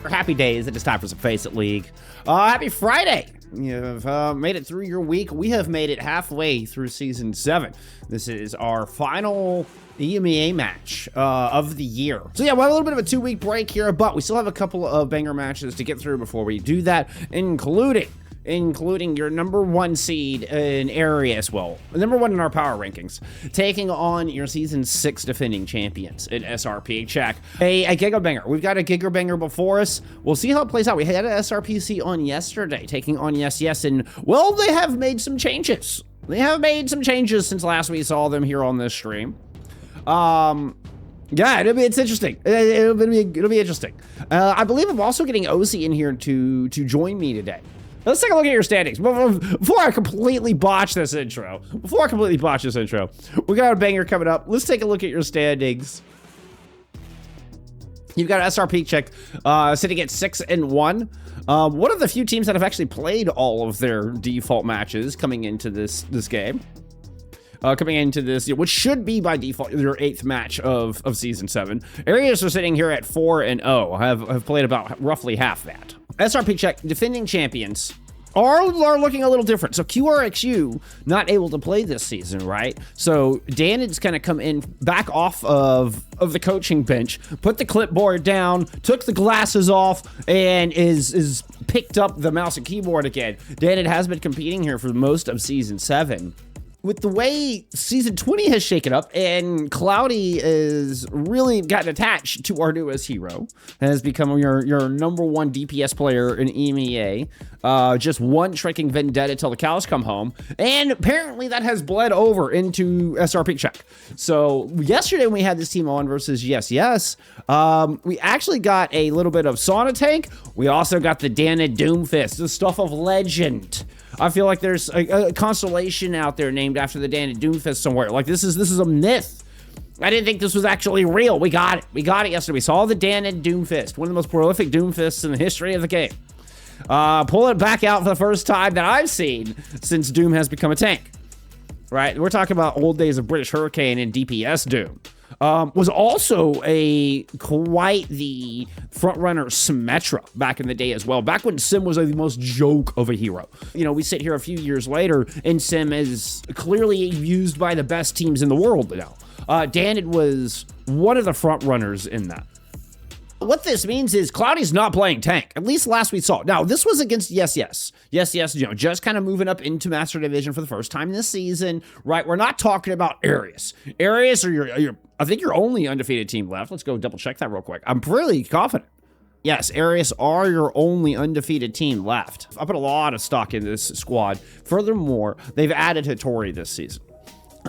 Happy days, it is time for some FACEIT League. Happy Friday! You've made it through your week. We have made it halfway through Season 7. This is our final EMEA match of the year. So yeah, we'll have a little bit of a 2-week break here, but we still have a couple of banger matches to get through before we do that, including your number 1 seed in Ereus, well, number 1 in our power rankings, taking on your Season 6 defending champions in SRPeakCheck. A Giga Banger. We've got a Giga Banger before us. We'll see how it plays out. We had an SRPC on yesterday, taking on Yes, and, well, they have made some changes. They have made some changes since last we saw them here on this stream. Yeah, it's interesting. It'll be interesting. I believe I'm also getting Ocie in here to join me today. Let's take a look at your standings. Before I completely botch this intro, we got a banger coming up. Let's take a look at your standings. You've got SRPeakCheck sitting at 6-1. One of the few teams that have actually played all of their default matches coming into this game. Which should be by default your 8th match of Season 7. Ereus are sitting here at 4-0. Have played about roughly half that. SRPeakCheck defending champions are looking a little different. So QRXU not able to play this season, right? So Danid's kind of come in back off of the coaching bench, put the clipboard down, took the glasses off, and is picked up the mouse and keyboard again. Danid has been competing here for most of Season 7. With the way Season 20 has shaken up, and Cloudy is really gotten attached to our newest hero, has become your number 1 DPS player in EMEA, just one tricking vendetta till the cows come home, and apparently that has bled over into SRPeakCheck. So yesterday when we had this team on versus Yes, we actually got a little bit of Sauna Tank. We also got the Danid Doomfist, the stuff of legend. I feel like there's a constellation out there named after the Danid Doomfist somewhere. Like this is a myth. I didn't think this was actually real. We got it. We got it yesterday. We saw the Danid Doomfist, one of the most prolific Doomfists in the history of the game. Pull it back out for the first time that I've seen since Doom has become a tank. Right? We're talking about old days of British Hurricane and DPS Doom. Was also quite the frontrunner Symmetra back in the day as well. Back when Sim was the most joke of a hero. You know, we sit here a few years later, and Sim is clearly used by the best teams in the world now. Danid was one of the frontrunners in that. What this means is Cloudy's not playing tank, at least last we saw. Now, this was against Yes, you know, just kind of moving up into Master Division for the first time this season, right? We're not talking about Ereus. Ereus are I think your only undefeated team left. Let's go double check that real quick. I'm pretty confident. Yes, Ereus are your only undefeated team left. I put a lot of stock in this squad. Furthermore, they've added Hattori this season.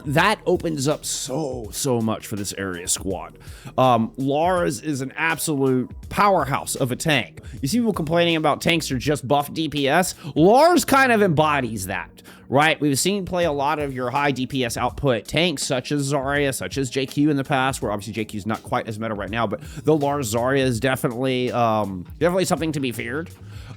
That opens up so much for this Ereus squad. Lars is an absolute powerhouse of a tank. You see people complaining about tanks are just buff DPS. Lars kind of embodies that, right? We've seen play a lot of your high DPS output tanks, such as Zarya, such as JQ in the past, where obviously JQ is not quite as meta right now, but the Lars Zarya is definitely something to be feared.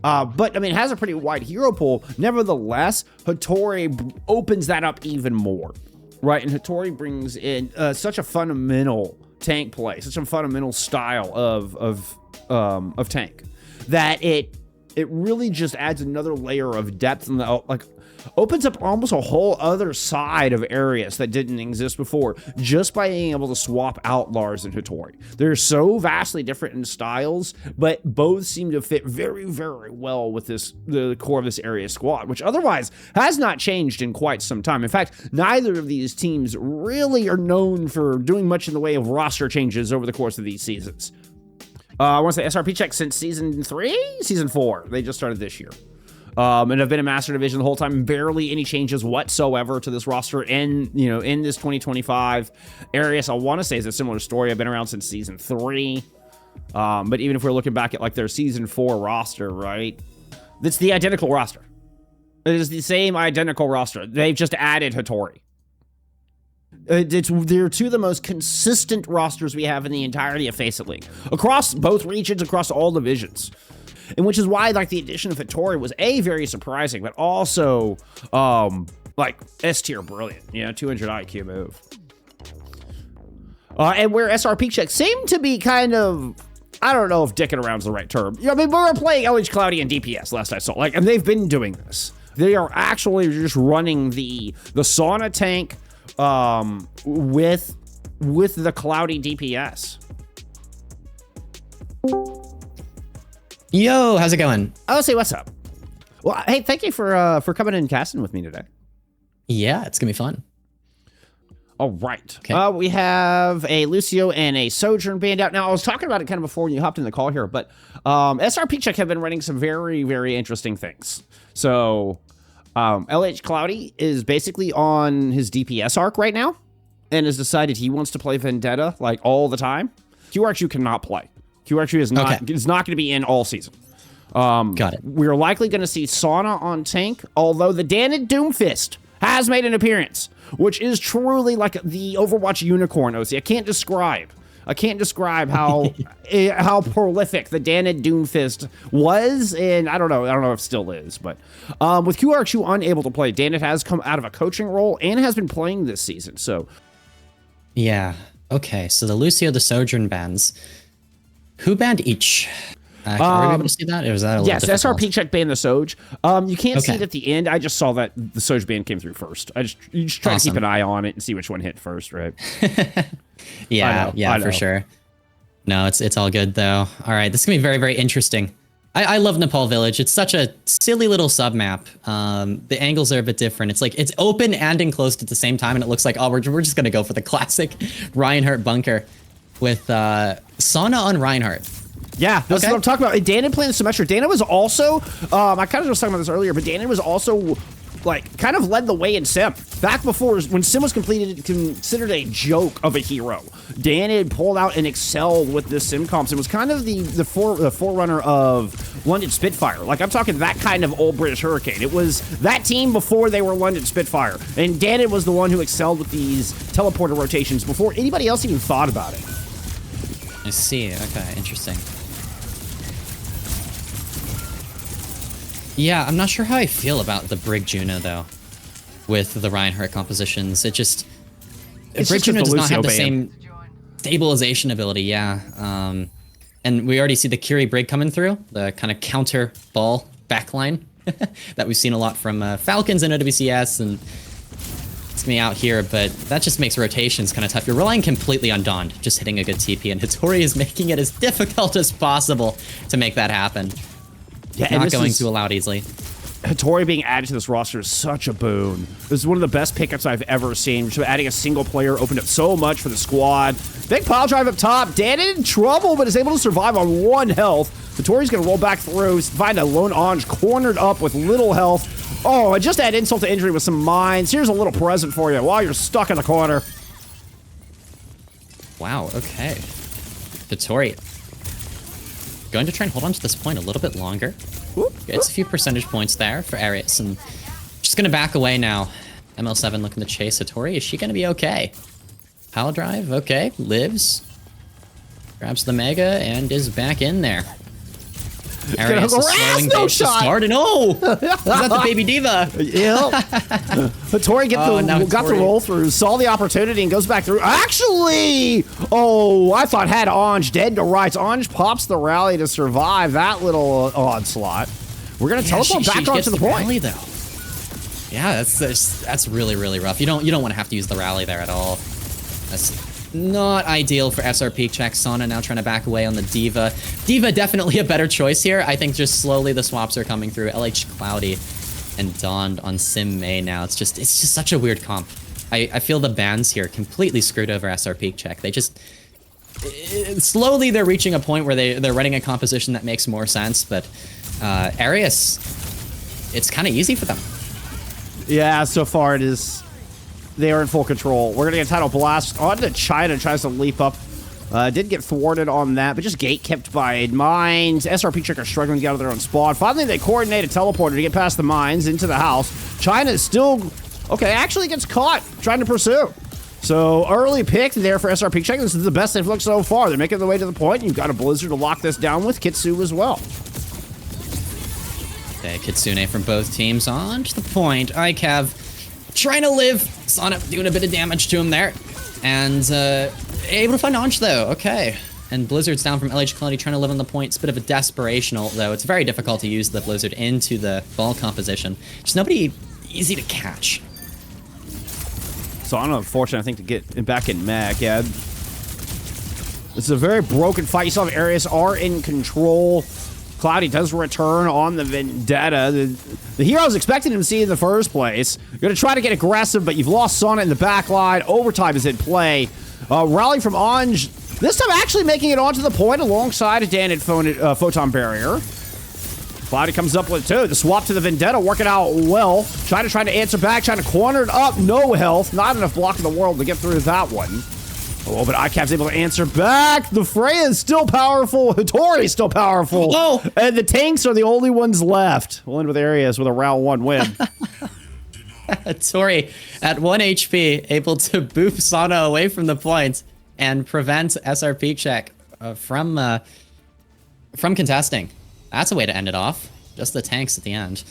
But I mean, it has a pretty wide hero pool. Nevertheless, Hattori opens that up even more. Right, and Hattori brings in such a fundamental tank play, such a fundamental style of tank that it really just adds another layer of depth and opens up almost a whole other side of Ereus that didn't exist before, just by being able to swap out Lars and Hattori. They're so vastly different in styles, but both seem to fit very, very well with the core of this Ereus squad, which otherwise has not changed in quite some time. In fact, neither of these teams really are known for doing much in the way of roster changes over the course of these seasons. I want to say SRPeakCheck since Season 4. They just started this year. And have been in Master Division the whole time. Barely any changes whatsoever to this roster in this 2025. Ereus, I want to say, is a similar story. I've been around since Season 3. But even if we're looking back at like their Season 4 roster, right? It's the identical roster. It is the same identical roster. They've just added Hattori. They're two of the most consistent rosters we have in the entirety of FACEIT League. Across both regions, across all divisions. And which is why, like, the addition of Hattori was very surprising, but also, S tier brilliant. 200 IQ move. And where SRPeakCheck seemed to be kind of I don't know if dicking around's the right term. I mean, we were playing LH Cloudy and DPS last I saw, like, and they've been doing this. They are actually just running the sauna tank with the Cloudy DPS. Yo, how's it going? Ocie, what's up? Well, hey, thank you for coming in and casting with me today. Yeah, it's gonna be fun. All right. Okay. We have a Lucio and a Sojourn band out. Now, I was talking about it kind of before you hopped in the call here, but SRPeakCheck have been running some very, very interesting things. So, LH Cloudy is basically on his DPS arc right now and has decided he wants to play Vendetta like all the time. QRQ cannot play. QRQ is not going to be in all season. Got it. We're likely going to see Sauna on tank, although the Danid Doomfist has made an appearance, which is truly like the Overwatch unicorn, Ocie. I can't describe how how prolific the Danid Doomfist was, and I don't know if it still is, but with QRQ unable to play, Danid has come out of a coaching role and has been playing this season. So, yeah, okay. So the Lucio, the Sojourn bans. Who banned each? Are we able to see that? Or was that a little difficult? SRPeakCheck banned the Soj. You can't see it at the end. I just saw that the Soj ban came through first. You just try to keep an eye on it and see which one hit first, right? Yeah, for sure. No, it's all good though. All right, this is gonna be very, very interesting. I love Nepal Village. It's such a silly little sub map. The angles are a bit different. It's like it's open and enclosed at the same time, and it looks like we're just gonna go for the classic Reinhardt bunker with sauna on Reinhardt. Yeah, that's what I'm talking about. Danid playing the Symmetra. Danid was also, I kind of was talking about this earlier, but Danid was also, like, kind of led the way in Sim. Back before, when Sim was considered a joke of a hero, Danid pulled out and excelled with this Sim comps. It was kind of the forerunner of London Spitfire. Like, I'm talking that kind of old British Hurricane. It was that team before they were London Spitfire. And Danid was the one who excelled with these teleporter rotations before anybody else even thought about it. I see. Okay, interesting. Yeah, I'm not sure how I feel about the Brig Juno, though, with the Reinhardt compositions. Brig Juno does not have the same stabilization ability, yeah. And we already see the Curie Brig coming through, the kind of counter ball backline that we've seen a lot from Falcons and OWCS, and it's me out here, but that just makes rotations kind of tough. You're relying completely on Dawned, just hitting a good TP, and Hattori is making it as difficult as possible to make that happen. Yeah, not going to allow it easily. Hattori being added to this roster is such a boon. This is one of the best pickups I've ever seen. So adding a single player opened up so much for the squad. Big pile drive up top. Danid in trouble, but is able to survive on 1 health. Hattori's going to roll back through, find a lone Ange cornered up with little health. Oh, and just add insult to injury with some mines. Here's a little present for you while you're stuck in the corner. Wow, okay. Hattori going to try and hold on to this point a little bit longer. Gets a few percentage points there for Ereus, and just gonna back away now. ML7 looking to chase Hattori. Is she gonna be okay? Power drive, okay, lives. Grabs the Mega and is back in there. Ereus is slowing base to start, and is that the baby diva? Yep. Hattori got the roll through, saw the opportunity, and goes back through. Actually, I thought had Ange dead to rights. Ange pops the rally to survive that little onslaught. We're gonna teleport back onto the point. Rally, though. Yeah, that's really, really rough. You don't want to have to use the rally there at all. That's not ideal for SRPeakCheck. Sauna now trying to back away on the Diva. Diva definitely a better choice here. I think just slowly the swaps are coming through. LH Cloudy and Dawned on Sim May now. It's just such a weird comp. I feel the bans here completely screwed over SRPeakCheck. They just slowly they're reaching a point where they're running a composition that makes more sense, but Ereus, it's kind of easy for them. Yeah, so far it is. They are in full control. We're going to get Tidal Blast onto China, tries to leap up. Did get thwarted on that, but just gate kept by mines. SRPeakCheck are struggling to get out of their own spawn. Finally, they coordinate a teleporter to get past the mines into the house. China is still, actually gets caught trying to pursue. So early pick there for SRPeakCheck. This is the best they've looked so far. They're making their way to the point. You've got a Blizzard to lock this down with. Kitsu as well. Okay, Kitsune from both teams on to the point. ICAV trying to live. Sauna doing a bit of damage to him there. And able to find Ange though. Okay. and Blizzard's down from LH Quality trying to live on the point. It's a bit of a desperation ult, though. It's very difficult to use the Blizzard into the ball composition. Just nobody easy to catch. Sana, unfortunate, I think, to get back in mech. Yeah. This is a very broken fight. You saw the Ereus are in control. Cloudy does return on the Vendetta. The heroes expected him to see in the first place. You're going to try to get aggressive, but you've lost Sana in the back line. Overtime is in play. Rally from Anj. This time actually making it onto the point alongside a Dan Photon Barrier. Cloudy comes up with it too. The swap to the Vendetta working out well. Trying to answer back. Trying to corner it up. No health. Not enough block in the world to get through that one. Oh, but ICAP's able to answer back. The Freya is still powerful. Hattori's still powerful. Oh. And the tanks are the only ones left. We'll end with Ereus with a round 1 win. Hattori at 1 HP, able to boop Sana away from the point and prevent SRPeakCheck from contesting. That's a way to end it off. Just the tanks at the end.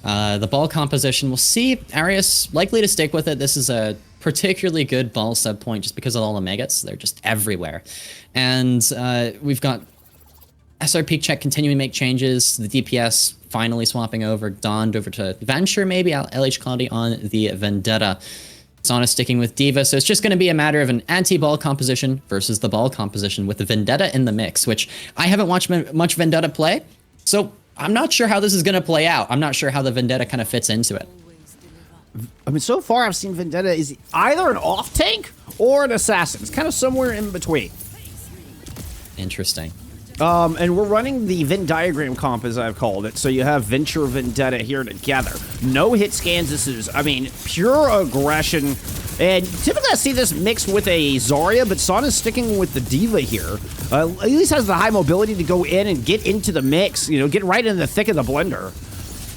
The ball composition, we'll see. Ereus likely to stick with it. This is a particularly good ball sub point just because of all the maggots. They're just everywhere. And we've got SRPeakCheck continuing to make changes. The DPS finally swapping over. Donned over to Venture, maybe. LH Quality on the Vendetta. Sana sticking with D.Va. So it's just going to be a matter of an anti-ball composition versus the ball composition with the Vendetta in the mix, which I haven't watched much Vendetta play. So I'm not sure how this is going to play out. I'm not sure how the Vendetta kind of fits into it. I mean, so far I've seen Vendetta is either an off-tank or an assassin. It's kind of somewhere in between. Interesting. And we're running the Venn diagram comp, as I've called it. So you have Venture, Vendetta here together. No hit scans. This is, I mean, pure aggression. And typically I see this mixed with a Zarya, but Sana's sticking with the D.Va here. At least has the high mobility to go in and get into the mix. You know, get right in the thick of the blender.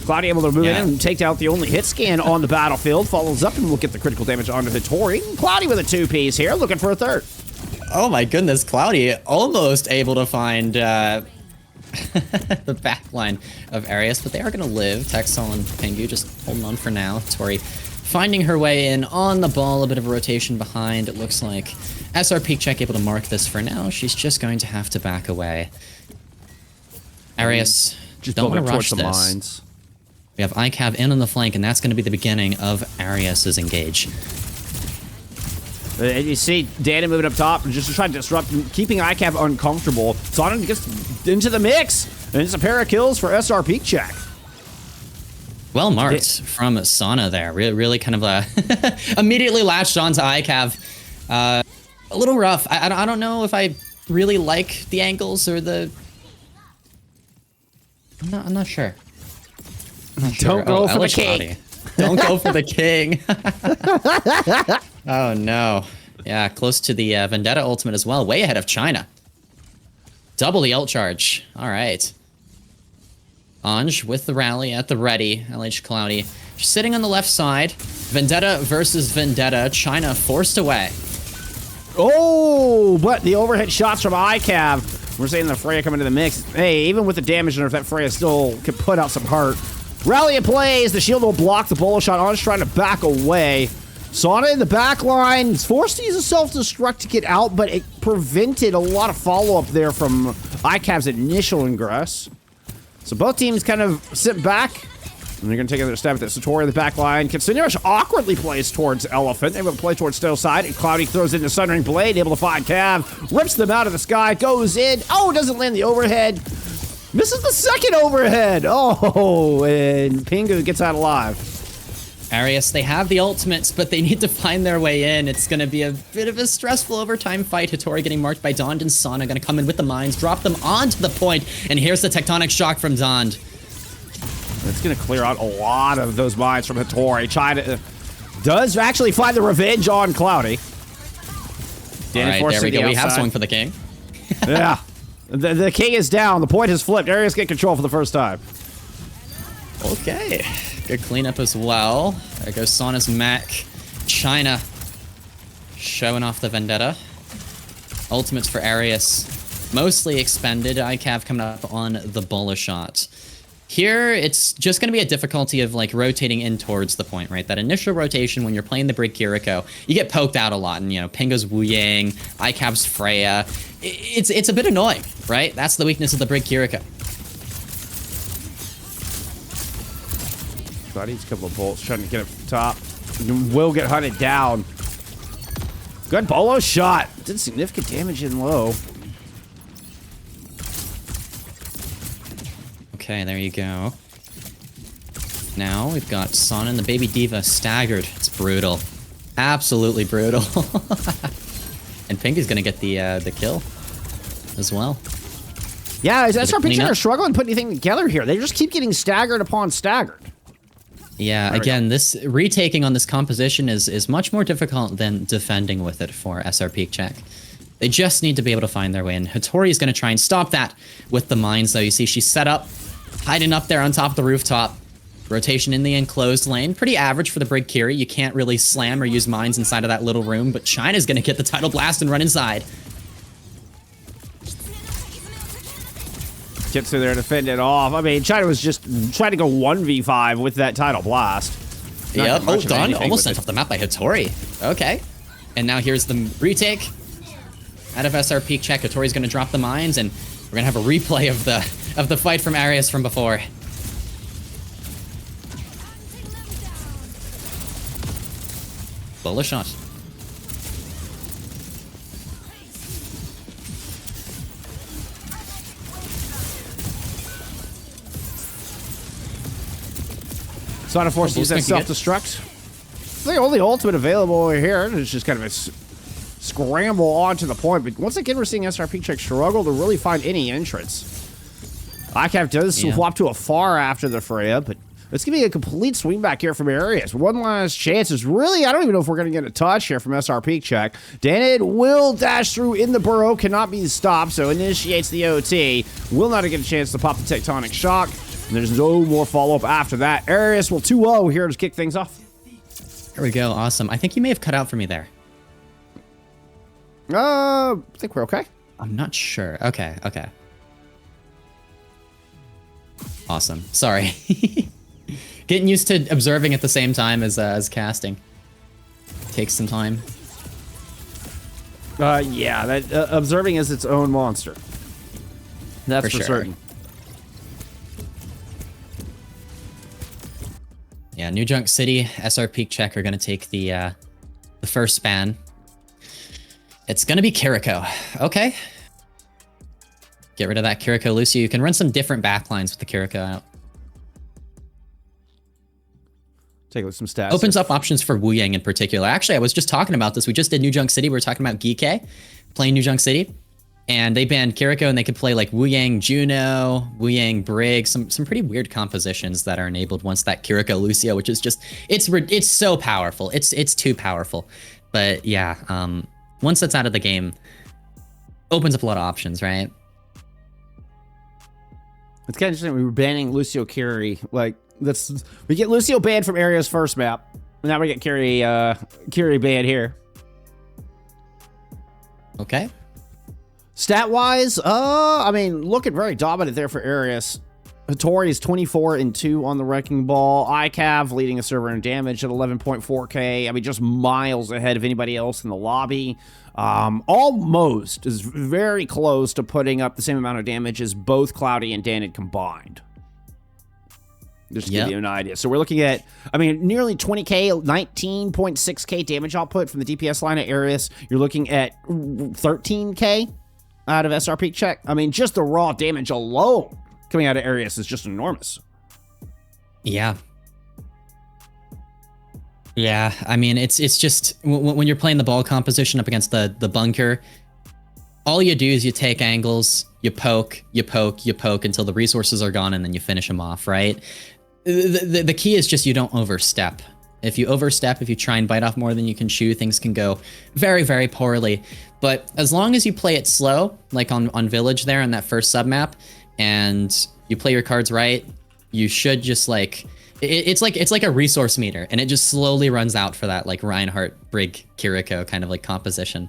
Cloudy able to move in and take out the only hit scan on the battlefield. Follows up and we'll get the critical damage onto Hattori. Cloudy with a 2-piece here, looking for a third. Oh my goodness, Cloudy almost able to find the backline of Ereus, but they are going to live. Texel and Pingu just holding on for now. Tori finding her way in on the ball, a bit of a rotation behind. It looks like SRPeakCheck able to mark this for now. She's just going to have to back away. Ereus, just don't want to towards rush the this. mines. We have ICAV in on the flank, and that's going to be the beginning of Ereus's engage. And you see Danny moving up top, just to try to disrupt, keeping ICAV uncomfortable. Sana gets into the mix, and it's a pair of kills for SRPeakCheck. Well marked from Sana there. Really kind of immediately latched onto ICAV. A little rough. I don't know if I really like the angles or the... I'm not sure. Don't go for the king. Don't go for the king. Oh no. Yeah, close to the Vendetta ultimate as well. Way ahead of China. Double the ult charge. All right. Anj with the rally at the ready. LH Cloudy sitting on the left side. Vendetta versus Vendetta. China forced away. Oh, but the overhead shots from ICAV. We're saying the Freya coming into the mix. Hey, even with the damage nerf, that Freya still could put out some heart. Rally in plays. The shield will block the bullet shot. Anj trying to back away. Sana in the back line. Is forced to use a self-destruct to get out, but it prevented a lot of follow-up there from ICAV's initial ingress. So both teams kind of sit back. And they're going to take another stab at this. Satori in the back line. Kitsune awkwardly plays towards Elephant. Able to play towards Steel side. And Cloudy throws in the Sundering Blade. Able to find Cav. Rips them out of the sky. Goes in. Oh, doesn't land the overhead. Misses the second overhead. Oh, and Pingu gets out alive. Ereus, they have the ultimates, but they need to find their way in. It's going to be a bit of a stressful overtime fight. Hattori getting marked by Donned and Sana. Going to come in with the mines, drop them onto the point, and here's the tectonic shock from Donned. It's going to clear out a lot of those mines from Hattori. Does actually find the revenge on Cloudy. All right, there we go. We have swung for the king. Yeah. The king is down. The point has flipped. Ereus get control for the first time. Okay. Good cleanup as well. There goes Sana's mech. China showing off the Vendetta. Ultimates for Ereus. Mostly expended. ICAV coming up on the bowler shot. Here, it's just going to be a difficulty of like rotating in towards the point, right? That initial rotation when you're playing the Brig Kiriko, you get poked out a lot, and Pinga's Wu Yang, ICAV's Freya. It's a bit annoying, right? That's the weakness of the Brig Kiriko. Buddy's a couple of bolts trying to get up top. Will get hunted down. Good bolo shot. Did significant damage in low. Okay, there you go. Now we've got Son and the baby D.Va staggered. It's brutal. Absolutely brutal. And Pinky's gonna get the kill as well. Yeah, SRPeakCheck are struggling to put anything together here. They just keep getting staggered upon staggered. Yeah, again, this retaking on this composition is much more difficult than defending with it for SRPeakCheck. They just need to be able to find their way in. Hattori is going to try and stop that with the mines, though. You see she's set up, hiding up there on top of the rooftop. Rotation in the enclosed lane. Pretty average for the Brig Kiri. You can't really slam or use mines inside of that little room, but China's going to get the tidal blast and run inside. Gets through there to fend it off. I mean, China was just trying to go 1v5 with that tidal blast. Yep, oh, done. Almost sent off the map by Hattori. Okay. And now here's the retake. Out of SRPeakCheck, Hattori's going to drop the mines, and we're going to have a replay of the fight from Ereus from before. Bowler shot. Sana forced to use that self-destruct. The only ultimate available over here. It's just kind of a scramble onto the point. But once again, we're seeing SRPeakCheck struggle to really find any entrance. ICAV does swap to a far after the Freya, but it's going to be a complete swing back here from Ereus. One last chance is really, I don't even know if we're going to get a touch here from SRPeakCheck. Danid will dash through in the burrow, cannot be stopped, so initiates the OT. Will not get a chance to pop the tectonic shock. And there's no more follow-up after that. Ereus will 2-0 here to kick things off. There we go. Awesome. I think you may have cut out for me there. I think we're okay. I'm not sure. Okay. Awesome. Sorry. Getting used to observing at the same time as casting. Takes some time. Yeah, that observing is its own monster. That's for certain. Yeah, New Junk City, SRPeakCheck are going to take the first span. It's going to be Kiriko. Okay. Get rid of that Kiriko Lucio. You can run some different backlines with the Kiriko out. Take a look at some stats. Opens up options for Wu Yang in particular. Actually, I was just talking about this. We just did New Junk City. We were talking about Geekay playing New Junk City. And they banned Kiriko, and they could play like Wu Yang Juno, Wu Yang Brig, some pretty weird compositions that are enabled once that Kiriko Lucio, which is just it's so powerful. It's too powerful. But yeah, once that's out of the game, opens up a lot of options, right? It's kind of interesting. We were banning Lucio Kiri. Like we get Lucio banned from Ereus' first map. And now we get Kiri banned here. Okay. Stat-wise, I mean, looking very dominant there for Ereus. Hattori is 24-2 on the Wrecking Ball. ICAV leading a server in damage at 11.4k. I mean, just miles ahead of anybody else in the lobby. Almost is very close to putting up the same amount of damage as both Cloudy and Danid combined. Just to give you an idea. So we're looking at, I mean, nearly 20k, 19.6k damage output from the DPS line at Ereus. You're looking at 13k out of SRPeakCheck. I mean, just the raw damage alone coming out of Ereus is just enormous. Yeah. Yeah, I mean, it's just, when you're playing the ball composition up against the bunker, all you do is you take angles, you poke until the resources are gone, and then you finish them off, right? The key is just you don't overstep. If you overstep, if you try and bite off more than you can chew, things can go very, very poorly. But as long as you play it slow, like on Village there on that first submap, and you play your cards right, you should just like, it's like a resource meter, and it just slowly runs out for that like Reinhardt, Brig, Kiriko kind of like composition.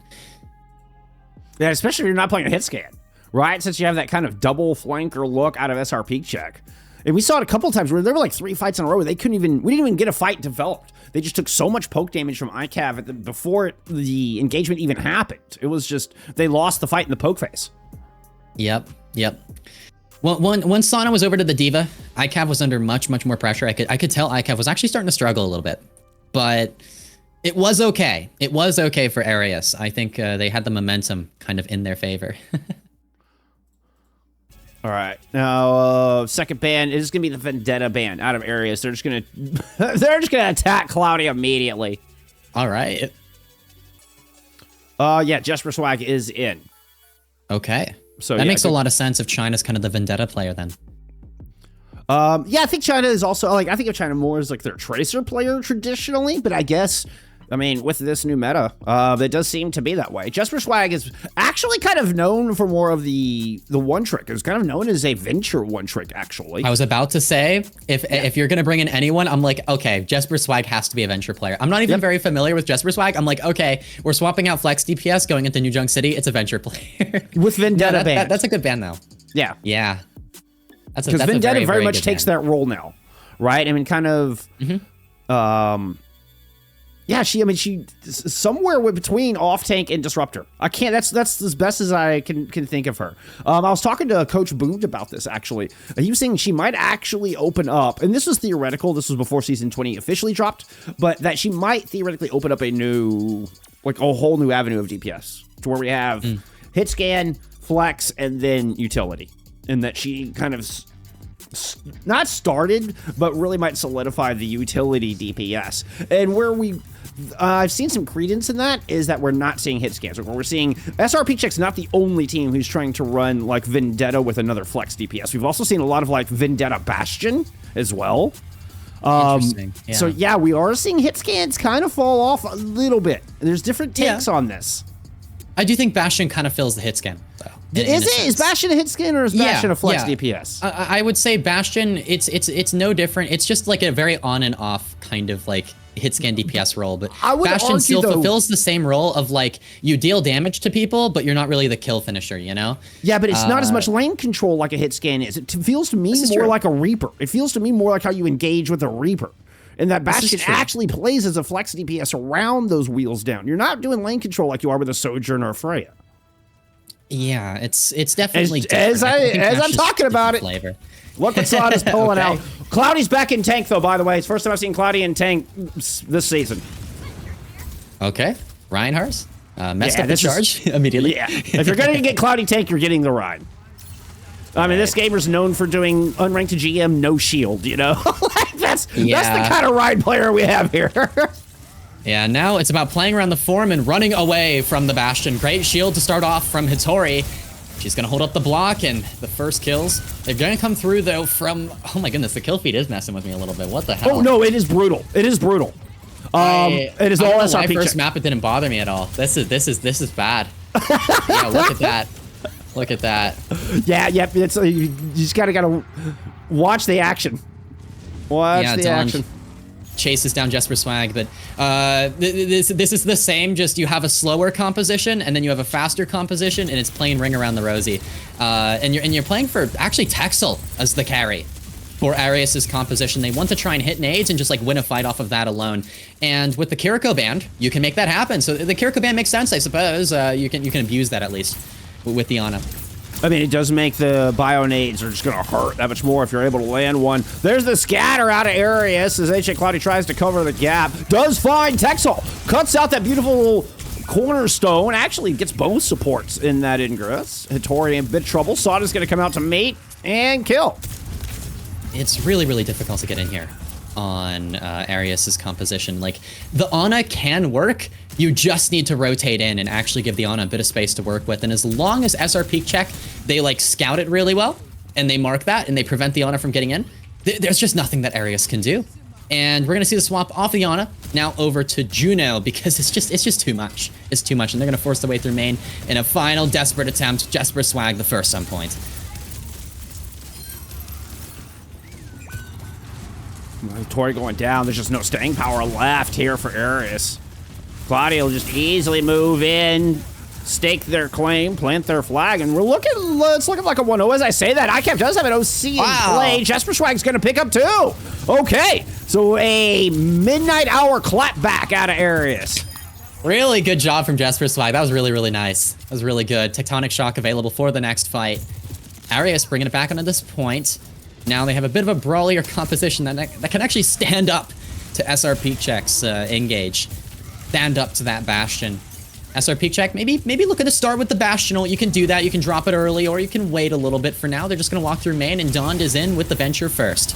Yeah, especially if you're not playing a hit scan, right? Since you have that kind of double flanker look out of SRPeakCheck. And we saw it a couple of times where there were like 3 fights in a row where we didn't even get a fight developed. They just took so much poke damage from ICAV before the engagement even happened. It was just, they lost the fight in the poke phase. Yep. Well, once Sana was over to the D.Va, ICAV was under much more pressure. I could tell ICAV was actually starting to struggle a little bit, but it was okay. It was okay for Ereus. I think they had the momentum kind of in their favor. All right, now second ban is gonna be the Vendetta ban out of Ereus. They're just gonna attack Cloudy immediately. All right. Yeah, Jesper Swag is in. Okay. So that makes a lot of sense if China's kind of the Vendetta player then. Yeah, I think China is also, like, I think of China more as, like, their Tracer player traditionally, but I guess, I mean, with this new meta, it does seem to be that way. Jesper Swag is actually kind of known for more of the one trick. It's kind of known as a venture one trick, actually. I was about to say, if you're going to bring in anyone, I'm like, okay, Jesper Swag has to be a venture player. I'm not even very familiar with Jesper Swag. I'm like, okay, we're swapping out Flex DPS, going into New Junk City. It's a venture player. With Vendetta ban. That's a good ban, though. Yeah. Yeah. Because Vendetta very much takes that role now, right? I mean, kind of, yeah, she's somewhere between off tank and disruptor. I can't. That's as best as I can think of her. I was talking to Coach Boomed about this actually. He was saying she might actually open up, and this was theoretical. This was before season 20 officially dropped, but that she might theoretically open up a whole new avenue of DPS to where we have hit scan, flex, and then utility. And that she kind of not started, but really might solidify the utility DPS. And where I've seen some credence in that is that we're not seeing hit scans. Where we're seeing SRPeakCheck's not the only team who's trying to run like Vendetta with another flex DPS. We've also seen a lot of like Vendetta Bastion as well. Interesting. Yeah. So yeah, we are seeing hit scans kind of fall off a little bit. There's different takes on this. I do think Bastion kind of fills the hit scan, though. Is Bastion a hit skin or is Bastion a flex DPS? I would say Bastion, it's no different. It's just like a very on and off kind of like hit scan DPS role, but Bastion still fulfills the same role of like you deal damage to people, but you're not really the kill finisher, you know? Yeah, but it's not as much lane control like a hit scan is. It feels to me more like a Reaper. It feels to me more like how you engage with a Reaper. And that Bastion actually plays as a flex DPS around those wheels down. You're not doing lane control like you are with a Sojourner or Freya. Yeah, it's definitely as I'm talking about it. Flavor. Look what Sada's pulling out. Cloudy's back in tank though, by the way. It's the first time I've seen Cloudy in tank this season. Okay, Reinhardt messed up the charge immediately. Yeah, if you're gonna get Cloudy tank, you're getting the Rhine. I mean, this gamer's known for doing unranked to GM, no shield. You know, that's the kind of Rhine player we have here. Yeah, now it's about playing around the form and running away from the Bastion. Great shield to start off from Hattori. She's going to hold up the block, and the first kills. They're going to come through, though, from... Oh, my goodness, the kill feed is messing with me a little bit. What the hell? Oh, no, it is brutal. It is brutal. It is all SRPeakCheck. First map, it didn't bother me at all. This is bad. Yeah, look at that. Look at that. Yeah, it's, you just gotta watch the action. Watch the action. Chases down Jesper Swag, but this is the same, just you have a slower composition and then you have a faster composition and it's playing Ring Around the Rosie. And you're playing for actually Texel as the carry for Ereus' composition. They want to try and hit nades and just like win a fight off of that alone. And with the Kiriko band, you can make that happen. So the Kiriko band makes sense, I suppose. You can abuse that at least with the Ana. I mean, it does make the bio nades are just going to hurt that much more if you're able to land one. There's the scatter out of Ereus as HA Cloudy tries to cover the gap. Does find Texel. Cuts out that beautiful cornerstone. Actually gets both supports in that ingress. Hattori in a bit of trouble. Sada's going to come out to mate and kill. It's really, really difficult to get in here on Ereus' composition. Like, the Ana can work. You just need to rotate in and actually give the Ana a bit of space to work with. And as long as SRPeakCheck, they like scout it really well and they mark that and they prevent the Ana from getting in, there's just nothing that Ereus can do. And we're gonna see the swap off the Ana now over to Juno because it's just too much. It's too much, and they're gonna force their way through main in a final desperate attempt. Jesper Swag the first some point. Tori going down. There's just no staying power left here for Ereus. Claudia will just easily move in. stake their claim, plant their flag, and it's looking like a 1-0 as I say that. ICAP does have an OC in play. Jesper Swag's going to pick up 2. Okay, so a midnight hour clapback out of Ereus. Really good job from Jesper Swag. That was really, really nice. That was really good. Tectonic Shock available for the next fight. Ereus bringing it back onto this point. Now they have a bit of a brawlier composition that can actually stand up to SRPeakCheck's engage. Stand up to that Bastion. SRPeakCheck, maybe looking to start with the Bastion. You can do that. You can drop it early, or you can wait a little bit for now. They're just going to walk through main, and Dond is in with the Venture first.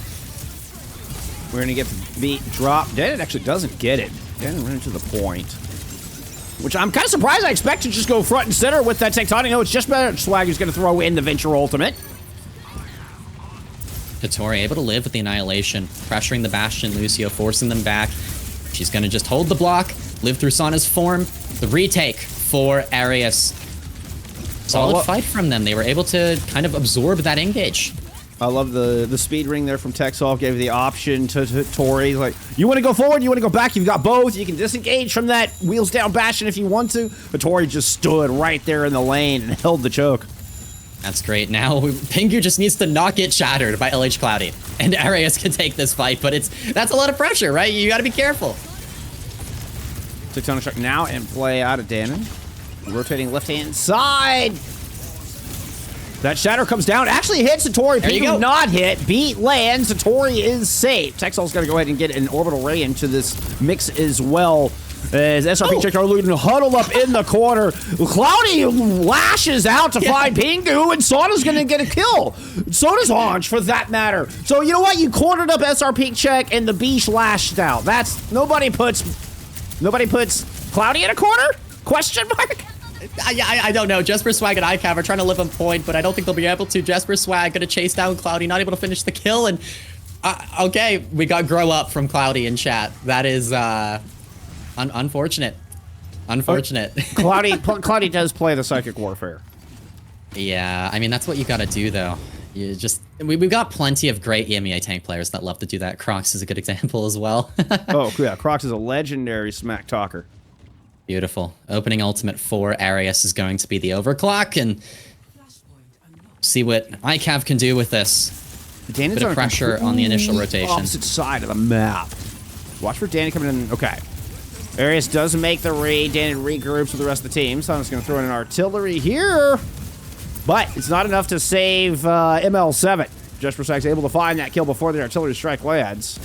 We're going to get the beat drop. Denon actually doesn't get it. Denon ran to the point. Which I'm kind of surprised. I expect to just go front and center with that Tectonic. No, it's just better. Swag who's going to throw in the Venture ultimate. Hattori able to live with the Annihilation, pressuring the Bastion. Lucio forcing them back. She's going to just hold the block, live through Sana's form. The retake for Ereus. Solid fight from them. They were able to kind of absorb that engage. I love the speed ring there from Texoff. Gave the option to Tori. Like, you want to go forward, you want to go back, you've got both. You can disengage from that wheels down Bastion if you want to. But Tori just stood right there in the lane and held the choke. That's great. Now, Pingu just needs to not get shattered by LH Cloudy. And Ereus can take this fight, but that's a lot of pressure, right? You got to be careful. Tectonic Shock now in play out of Danon. Rotating left-hand side. That shatter comes down, actually hits Satori. Pingu not hit. Beat lands. Satori is safe. Texel's got to go ahead and get an orbital ray into this mix as well. As SRPeakCheck are looking to huddle up in the corner. Cloudy lashes out to find Pingu, and Sana's going to get a kill. So does Anj, for that matter. So you know what? You cornered up SRPeakCheck, and the Beast lashed out. Nobody puts Cloudy in a corner? Question mark? I don't know. Jesper Swag and ICAV are trying to live on point, but I don't think they'll be able to. Jesper Swag gonna chase down Cloudy, not able to finish the kill, and okay, we got grow up from Cloudy in chat. That is unfortunate. Unfortunate. Cloudy does play the Psychic Warfare. Yeah, I mean that's what you gotta do though. We've got plenty of great EMEA tank players that love to do that. Crocs is a good example as well. Oh yeah, Crocs is a legendary smack talker. Beautiful. Opening ultimate for Ereus is going to be the overclock, and see what ICAV can do with this. Bit of pressure on the initial rotation. Opposite side of the map. Watch for Danny coming in. Okay. Ereus does make the raid. Danny regroups with the rest of the team. Sona's going to throw in an artillery here. But it's not enough to save ML7. Jesper Swag's able to find that kill before the artillery strike lands.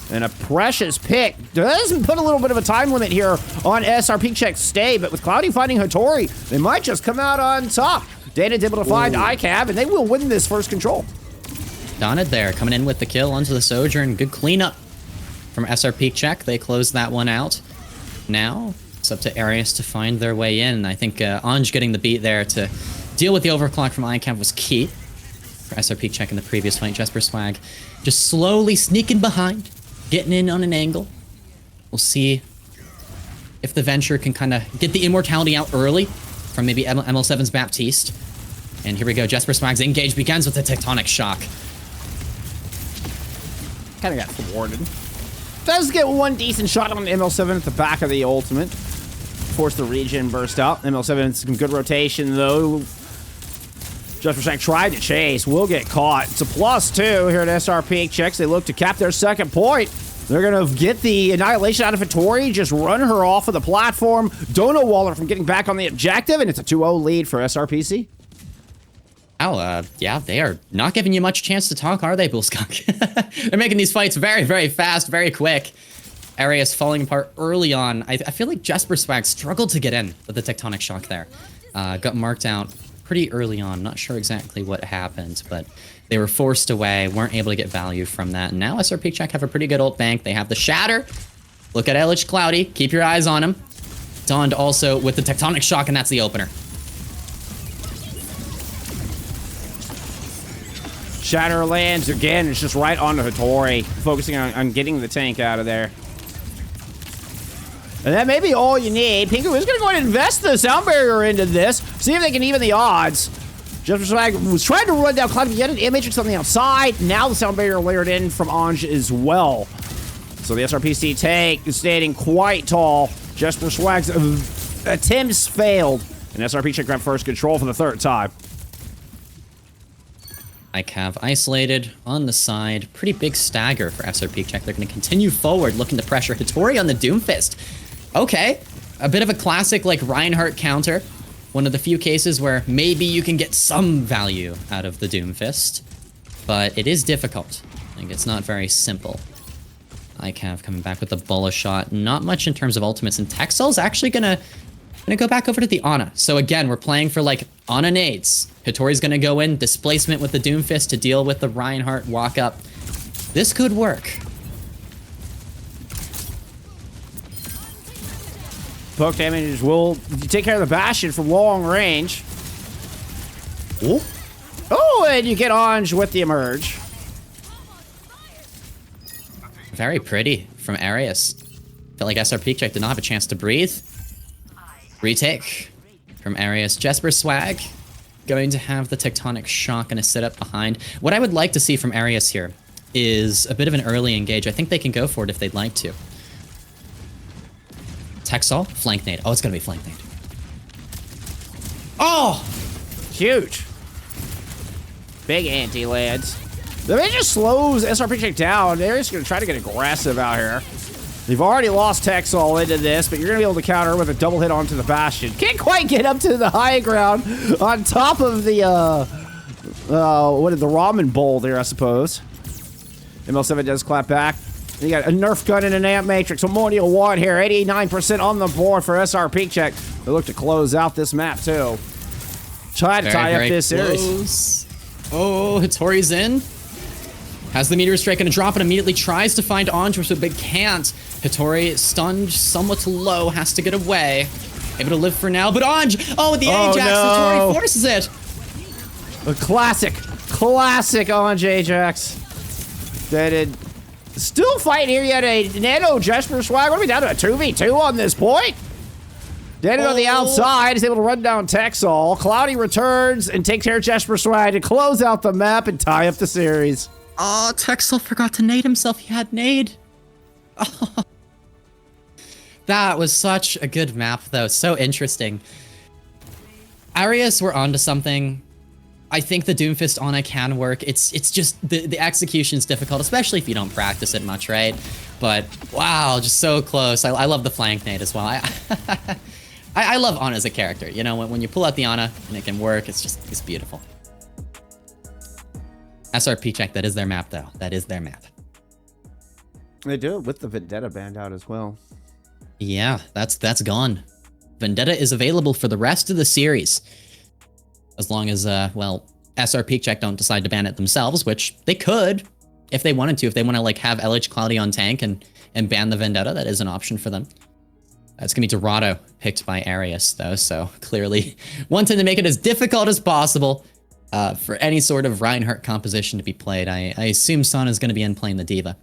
And a precious pick. Does put a little bit of a time limit here on SRPeakCheck's stay, but with Cloudy finding Hattori, they might just come out on top. Dana's able to find ICAV, and they will win this first control. Donad there, coming in with the kill onto the Sojourn. Good cleanup from SRPeakCheck. They close that one out. Now, it's up to Ereus to find their way in. I think Anj getting the beat there to deal with the overclock from ICAV was key for SRPeakCheck in the previous fight. Jesper Swag just slowly sneaking behind. Getting in on an angle. We'll see if the Venture can kind of get the immortality out early from maybe ML7's Baptiste. And here we go. Jesper Swag's engage begins with the Tectonic Shock. Kind of got thwarted. Does get one decent shot on ML7 at the back of the ultimate. Force the regen burst out. ML7 some good rotation though. Jesper Swag tried to chase, will get caught. It's a +2 here at SRPeakCheck. They look to cap their second point. They're going to get the Annihilation out of Hattori, just run her off of the platform. Dono Waller from getting back on the objective, and it's a 2-0 lead for SRPC. Oh, yeah, they are not giving you much chance to talk, are they, Bullskunk? They're making these fights very, very fast, very quick. Ereus falling apart early on. I feel like Jesper Swag struggled to get in with the Tectonic Shock there. Got marked out pretty early on. Not sure exactly what happened, but they were forced away, weren't able to get value from that. And now SRPeakCheck have a pretty good ult bank. They have the Shatter. Look at LH Cloudy. Keep your eyes on him. Donned also with the Tectonic Shock, and that's the opener. Shatter lands again. It's just right onto Hattori, focusing on getting the tank out of there. And that may be all you need. Pingu is going to go ahead and invest the sound barrier into this. See if they can even the odds. Jesper Swag was trying to run down Cloud, but he had an matrix on the outside. Now the sound barrier layered in from Anj as well. So the SRPC tank is standing quite tall. Jesper Swag's attempts failed. And SRPeakCheck grab first control for the third time. ICAV isolated on the side. Pretty big stagger for SRPeakCheck. They're going to continue forward, looking to pressure Hattori on the Doomfist. Okay, a bit of a classic like Reinhardt counter. One of the few cases where maybe you can get some value out of the Doomfist, but it is difficult. Like, it's not very simple. ICAV coming back with the Bola shot. Not much in terms of ultimates, and Texel's actually gonna go back over to the Ana. So again, we're playing for like Ana nades. Hattori's gonna go in, displacement with the Doomfist to deal with the Reinhardt walk up. This could work. Poke damage will take care of the Bastion from long range. Ooh. Oh, and you get Ange with the emerge. Very pretty from Ereus. Felt like SRPeakCheck did not have a chance to breathe. Retake from Ereus. Jesper Swag going to have the Tectonic Shock and a sit up behind. What I would like to see from Ereus here is a bit of an early engage. I think they can go for it if they'd like to. Texel, flank nade. Oh, it's gonna be flank nade. Oh! Huge. Big anti-lands. It just slows SRPeakCheck down. They're just gonna try to get aggressive out here. They've already lost Texel into this, but you're gonna be able to counter with a double hit onto the Bastion. Can't quite get up to the high ground on top of the, what is the ramen bowl there, I suppose. ML7 does clap back. You got a Nerf gun and an Amp Matrix. What more do you want here? 89% on the board for SRPeakCheck. They look to close out this map, too. Try to tie up this series. Oh, Hattori's in. Has the meteor strike, gonna drop and immediately tries to find Ange, but can't. Hattori stunned somewhat low, has to get away. Able to live for now, but Ange! Oh, the Ajax! No. Hattori forces it! A classic Ange Ajax. That did. Still fighting here. You had a Nano Jesper Swag. What are we down to? A 2v2 on this point? Dead on the outside. Is able to run down Texel. Cloudy returns and takes care of Jesper Swag to close out the map and tie up the series. Oh, Texel forgot to nade himself. He had nade. Oh. That was such a good map, though. So interesting. Ereus were onto something. I think the Doomfist Ana can work. It's just the execution's difficult, especially if you don't practice it much, right? But wow, just so close. I love the flank nade as well. I love Ana as a character. You know, when you pull out the Ana and it can work, it's beautiful. SRPeakCheck, that is their map, though. That is their map. They do it with the Vendetta band out as well. Yeah, that's gone. Vendetta is available for the rest of the series. As long as, well, SRPeakCheck don't decide to ban it themselves, which they could if they wanted to. If they want to, like, have LH Cloudy on tank and ban the Vendetta, that is an option for them. It's going to be Dorado, picked by Ereus, though, so clearly wanting to make it as difficult as possible for any sort of Reinhardt composition to be played. I assume Son is going to be in playing the Diva.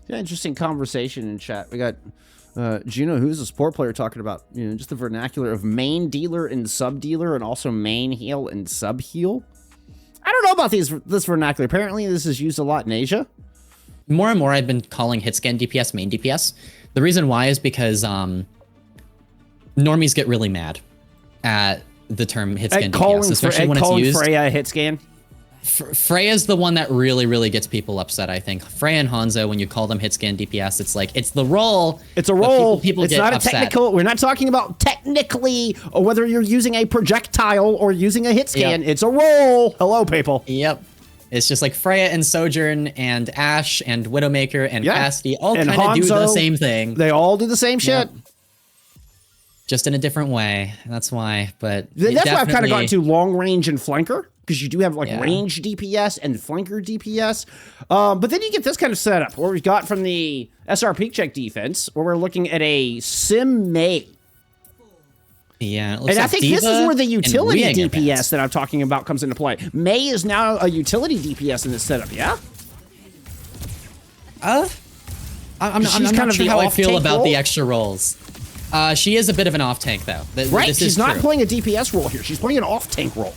Yeah, interesting conversation in chat. We got Gino, who's a support player, talking about, you know, just the vernacular of main dealer and sub dealer, and also main heal and sub heal. I don't know about this vernacular. Apparently, this is used a lot in Asia. More and more, I've been calling hitscan DPS main DPS. The reason why is because normies get really mad at the term hitscan DPS, especially when it's used. Freya hitscan. Freya's the one that really gets people upset, I think. Freya and Hanzo, when you call them hitscan DPS, it's like, it's the role. It's a role. People it's get not upset. A technical. We're not talking about technically or whether you're using a projectile or using a hitscan. Yep. It's a role. Hello, people. Yep. It's just like Freya and Sojourn and Ashe and Widowmaker and Cassidy all kind of do the same thing. They all do the same shit. Yep. Just in a different way. That's why. But that's why I've kind of gotten to long range and flanker, because you do have like range DPS and flanker DPS. But then you get this kind of setup where we've got from the SRPeakCheck defense, where we're looking at a Sim Mei. Yeah, and I think this is where the utility DPS that I'm talking about comes into play. Mei is now a utility DPS in this setup, yeah? I'm not sure how I feel about the extra rolls. She is a bit of an off-tank, though. Right, she's not playing a DPS role here. She's playing an off-tank role.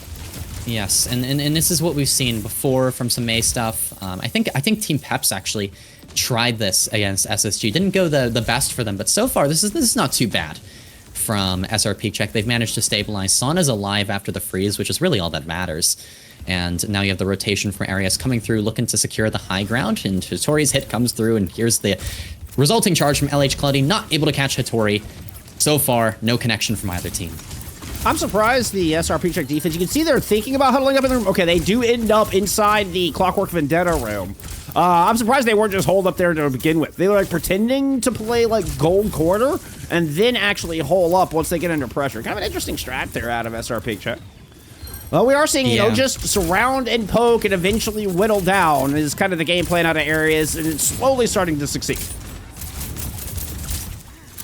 Yes, and this is what we've seen before from some Mei stuff. I think Team Peps actually tried this against SSG. Didn't go the best for them, but so far this is not too bad from SRPeakCheck. They've managed to stabilize. Sana's alive after the freeze, which is really all that matters. And now you have the rotation from Ereus coming through, looking to secure the high ground. And Hattori's hit comes through, and here's the resulting charge from LH Cloudy. Not able to catch Hattori. So far, no connection from either team. I'm surprised the SRPeakCheck defense, you can see they're thinking about huddling up in the room. Okay, they do end up inside the Clockwork Vendetta room. I'm surprised they weren't just holed up there to begin with. They were like pretending to play like gold quarter and then actually hole up once they get under pressure. Kind of an interesting strat there out of SRPeakCheck. Well, we are seeing, you know, just surround and poke and eventually whittle down is kind of the game plan out of areas, and it's slowly starting to succeed.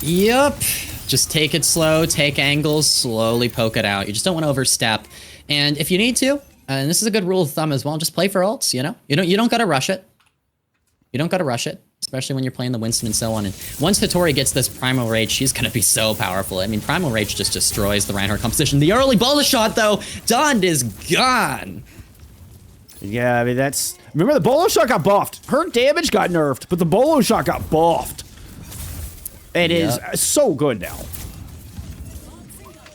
Yep. Just take it slow, take angles, slowly poke it out. You just don't want to overstep. And if you need to, and this is a good rule of thumb as well, just play for ults, you know? You don't gotta rush it. You don't gotta rush it, especially when you're playing the Winston and so on. And once Hattori gets this Primal Rage, she's gonna be so powerful. I mean, Primal Rage just destroys the Reinhardt composition. The early bullet shot, though, Dawn is gone. Yeah, I mean, that's... Remember, the bolo shot got buffed. Her damage got nerfed, but the bolo shot got buffed. It is so good now.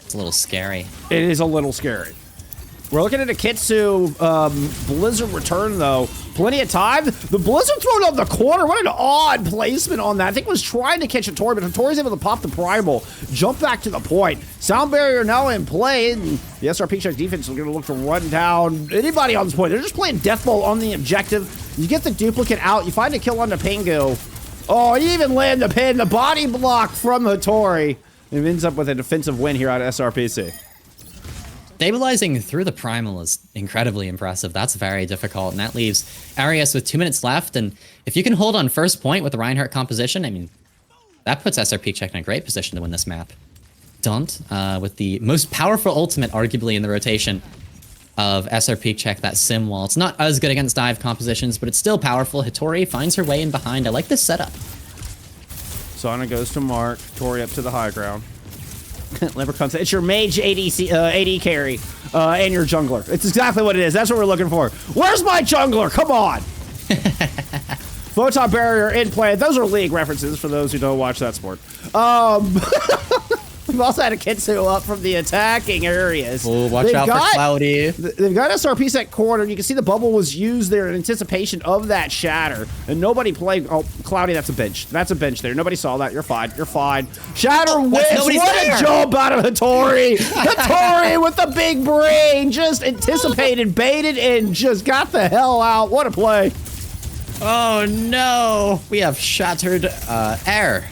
It's a little scary. It is a little scary. We're looking at a Kitsu Blizzard return, though. Plenty of time. The Blizzard thrown up the corner. What an odd placement on that. I think was trying to catch Hattori, but Hattori's able to pop the Primal, jump back to the point. Sound barrier now in play, and the SRPeakCheck defense is going to look to run down anybody on this point. They're just playing Death Bolt on the objective. You get the duplicate out. You find a kill on the Pingu. Oh, he even land the pin. The body block from Hattori. It ends up with a defensive win here out of SRPC. Stabilizing through the Primal is incredibly impressive. That's very difficult, and that leaves Ereus with 2 minutes left. And if you can hold on first point with the Reinhardt composition, I mean, that puts SRPeakCheck in a great position to win this map. Dunt, with the most powerful ultimate, arguably, in the rotation of SRPeakCheck, that Sim Wall. It's not as good against dive compositions, but it's still powerful. Hattori finds her way in behind. I like this setup. Sana goes to Mark. Tori up to the high ground. Leprechaun says, it's your mage ADC, AD carry and your jungler. It's exactly what it is. That's what we're looking for. Where's my jungler? Come on. Photon barrier in play. Those are league references for those who don't watch that sport. We've also had a Kitsu up from the attacking areas. Oh, watch out for Cloudy. They've got SRPeakCheck corner. You can see the bubble was used there in anticipation of that shatter. And nobody played. Oh, Cloudy, that's a bench. That's a bench there. Nobody saw that. You're fine. You're fine. Shatter wins. What a jump out of Hattori. Hattori with the big brain. Just anticipated, baited, and just got the hell out. What a play. Oh, no. We have shattered air.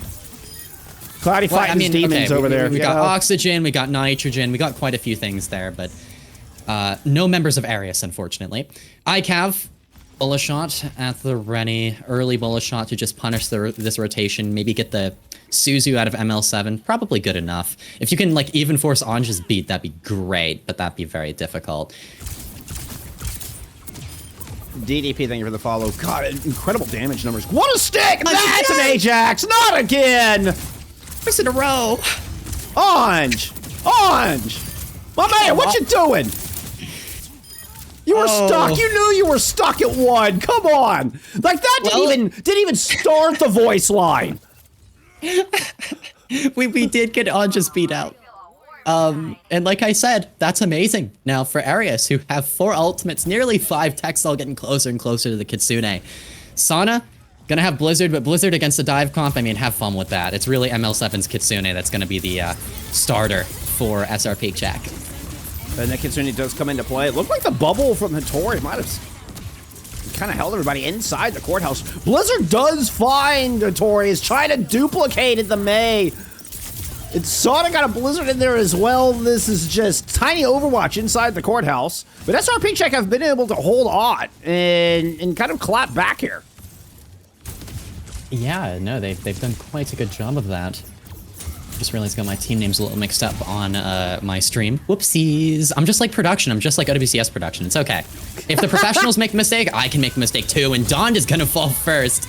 Cloudy fighting his demons over there. We got oxygen, we got nitrogen, we got quite a few things there, but no members of Ereus, unfortunately. ICAV, bullet shot at the Rennie. Early bullet shot to just punish this rotation, maybe get the Suzu out of ML7. Probably good enough. If you can, like, even force Anja's beat, that'd be great, but that'd be very difficult. DDP, thank you for the follow. God, incredible damage numbers. What a stick! That's an Ajax! Not again! Twice in a row. Anj! My man, what you doing? You were stuck. You knew you were stuck at one. Come on. Like, that didn't even start the voice line. we did get Anja's beat out. And like I said, that's amazing. Now for Ereus, who have 4 ultimates, nearly 5 techs, all getting closer and closer to the Kitsune. Sana, gonna have Blizzard, but Blizzard against the dive comp, I mean, have fun with that. It's really ML7's Kitsune that's gonna be the starter for SRPeakCheck. And that Kitsune does come into play. It looked like the bubble from Hattori might have kind of held everybody inside the courthouse. Blizzard does find Hattori, is trying to duplicate the May. It's sort of got a Blizzard in there as well. This is just tiny Overwatch inside the courthouse. But SRPeakCheck have been able to hold on and kind of clap back here. Yeah, no, they've done quite a good job of that. Just realized my team name's a little mixed up on my stream. Whoopsies. I'm just like production. I'm just like OWCS production. It's okay. If the professionals make a mistake, I can make a mistake too, and Dawn is gonna fall first.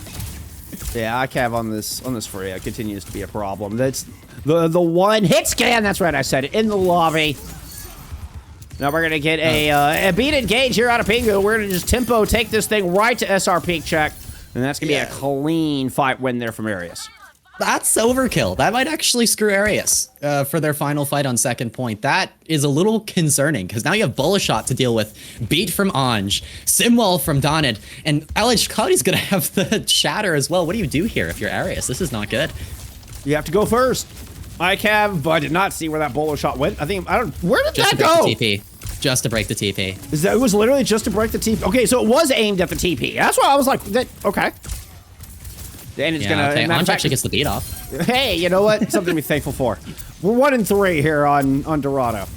Yeah, ICAV on this Freya continues to be a problem. That's the one hit scan. That's right, I said it in the lobby. Now we're gonna get a beat engage here out of Pingu. We're gonna just tempo take this thing right to SRPeakCheck, and that's gonna be a clean fight win there from Ereus. That's overkill. That might actually screw Ereus for their final fight on second point. That is a little concerning because now you have Bullet Shot to deal with, Beat from Anj, Simwell from Donid, and LH Cloudy's gonna have the Shatter as well. What do you do here if you're Ereus? This is not good. You have to go first. ICAV, but I did not see where that Bullet Shot went. Where did Just that to go? break the TP. Just to break the TP. It was literally just to break the TP. Okay, so it was aimed at the TP. That's why I was like, okay. And it's gonna. Okay. Anj actually gets the beat off. Hey, you know what? Something to be thankful for. We're 1-3 here on Dorado.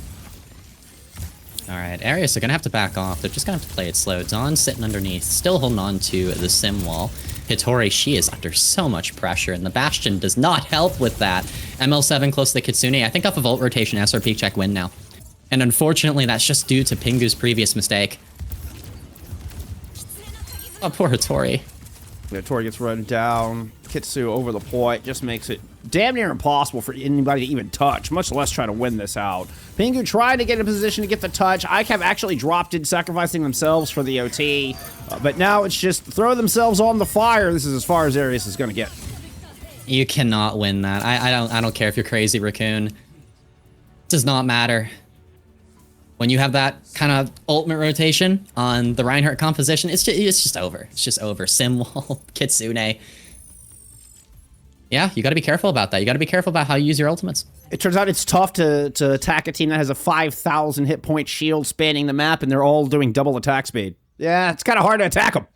All right, Ereus are gonna have to back off. They're just gonna have to play it slow. Dawn's sitting underneath, still holding on to the sim wall. Hitori, she is under so much pressure, and the Bastion does not help with that. ML7 close to the Kitsune. I think off of ult rotation, SRPeakCheck win now. And unfortunately, that's just due to Pingu's previous mistake. Oh, poor Hitori. Yeah, Tori gets run down. Kitsu over the point just makes it damn near impossible for anybody to even touch, much less try to win this out. Pingu tried to get in a position to get the touch. ICAV actually dropped it, sacrificing themselves for the OT. But now it's just throw themselves on the fire. This is as far as Ereus is going to get. You cannot win that. I don't care if you're crazy, Raccoon. Does not matter. When you have that kind of ultimate rotation on the Reinhardt composition, it's just over. It's just over. Simwall, Kitsune. Yeah, you got to be careful about that. You got to be careful about how you use your ultimates. It turns out it's tough to attack a team that has a 5,000 hit point shield spanning the map, and they're all doing double attack speed. Yeah, it's kind of hard to attack them.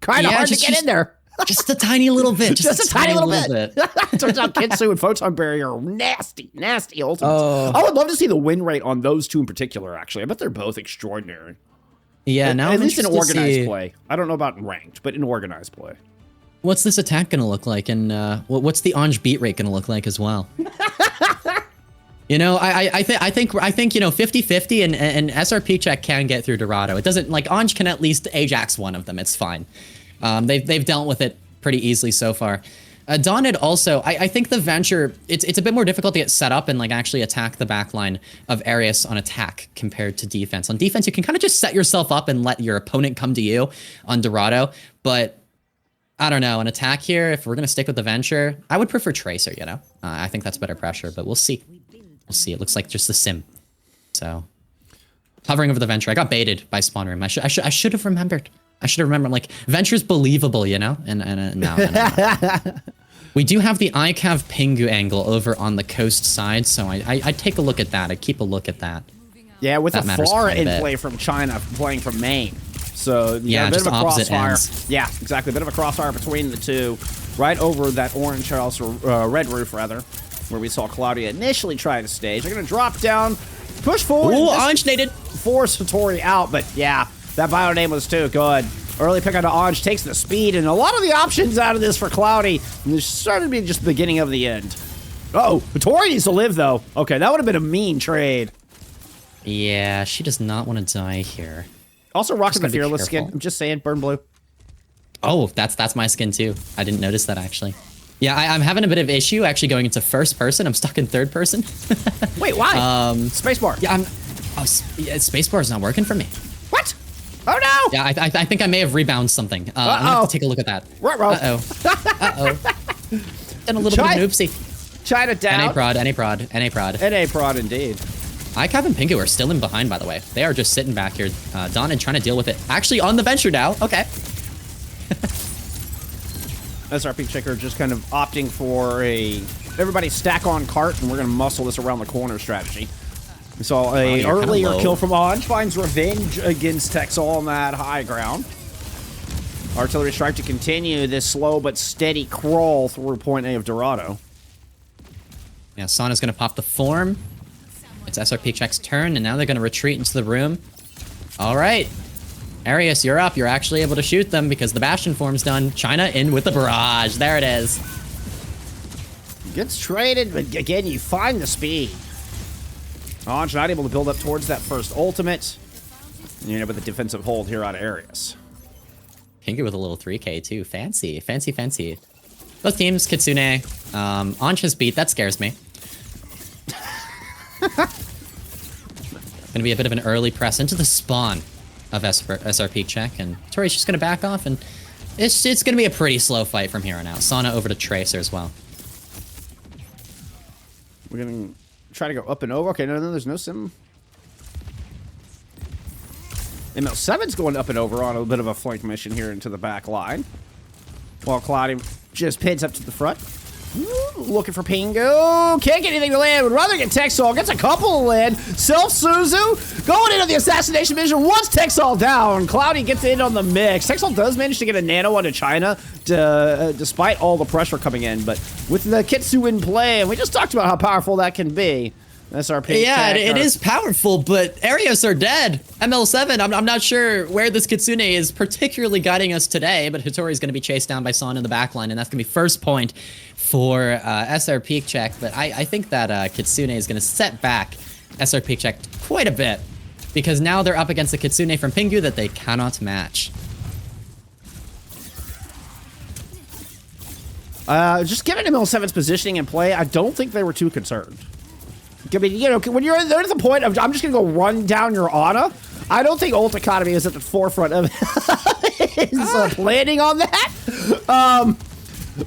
Kind of hard to get in there. Just a tiny little bit. Just a tiny little bit. Turns out Kitsu and Photon Barrier are nasty, nasty ultimates. Oh. I would love to see the win rate on those two in particular, actually. I bet they're both extraordinary. Yeah, now at least in organized play. I don't know about in ranked, but in organized play. What's this attack gonna look like, and what's the Anj beat rate gonna look like as well? You know, I think you know 50-50 and SRPeakCheck can get through Dorado. It doesn't like Anj can at least Ajax one of them. It's fine. They've dealt with it pretty easily so far. Donid also, I think the Venture, it's a bit more difficult to get set up and like actually attack the backline of Ereus on attack compared to defense. On defense, you can kind of just set yourself up and let your opponent come to you on Dorado. But I don't know, an attack here, if we're going to stick with the Venture, I would prefer Tracer, you know? I think that's better pressure, but we'll see. We'll see. It looks like just the sim. So, hovering over the Venture. I got baited by Spawn Room. I should have remembered. I should have remembered, like, Venture's believable, you know? And no. We do have the ICAV Pingu angle over on the coast side, so I'd take a look at that. I'd keep a look at that. Yeah, with a far in play from China playing from Maine. So, yeah, a bit of a crossfire. Ends. Yeah, exactly. A bit of a crossfire between the two. Right over that orange house, or red roof, rather, where we saw Claudia initially try to stage. They're going to drop down, push forward. Ooh, Anj naded. Force Hitori out, but yeah, that bio name was too good. Early pick on Anj takes the speed, and a lot of the options out of this for Cloudy. And this started to be just the beginning of the end. Uh-oh, Hitori needs to live, though. Okay, that would have been a mean trade. Yeah, she does not want to die here. Also rocking the Fearless skin. I'm just saying, burn blue. Oh, that's my skin too. I didn't notice that actually. Yeah, I'm having a bit of issue actually going into first person. I'm stuck in third person. Wait, why? Spacebar. Yeah, spacebar is not working for me. What? Oh no! Yeah, I think I may have rebounded something. I'm gonna have to take a look at that. Uh-oh. Done a little bit of oopsie. China down. NA prod. NA prod indeed. ICAV and Pingu are still in behind, by the way. They are just sitting back here. Donid trying to deal with it. Actually on the Venture now. Okay. SRPeakCheck are just kind of opting for everybody stack on cart, and we're going to muscle this around the corner strategy. We saw a earlier kill from Anj, finds revenge against Texel on that high ground. Artillery strike to continue this slow but steady crawl through point A of Dorado. Yeah, Sana's going to pop the form. It's SRPeakCheck's turn, and now they're going to retreat into the room. All right. Ereus, you're up. You're actually able to shoot them because the Bastion form's done. China in with the barrage. There it is. Gets traded, but again, you find the speed. Anj not able to build up towards that first ultimate. And you end up with a defensive hold here on Ereus. Pingu with a little 3K too. Fancy. Both teams, Kitsune. Anj has beat. That scares me. Gonna be a bit of an early press into the spawn of SRPeakCheck, and Tori's just gonna back off, and it's gonna be a pretty slow fight from here on out. Sana over to Tracer as well. We're gonna try to go up and over. Okay, no, there's no sim. ML7's going up and over on a bit of a flank mission here into the back line. While Cloudy just pins up to the front. Ooh, looking for Pingu. Can't get anything to land. Would rather get Texol. Gets a couple to land. Self-Suzu going into the assassination mission. Once Texol down, Cloudy gets in on the mix. Texol does manage to get a nano onto China despite all the pressure coming in. But with the Kitsu in play, and we just talked about how powerful that can be. SRP. Yeah, it is powerful, but Ereus are dead. ML7, I'm not sure where this Kitsune is particularly guiding us today, but Hitori's going to be chased down by Son in the backline, and that's going to be first point for SRPeakCheck. But I think that Kitsune is going to set back SRPeakCheck quite a bit, because now they're up against the Kitsune from Pingu that they cannot match. Just given ML7's positioning and play, I don't think they were too concerned. I mean, you know, when you're there at the point of, I'm just going to go run down your Ana, I don't think Ult Economy is at the forefront of his planning on that.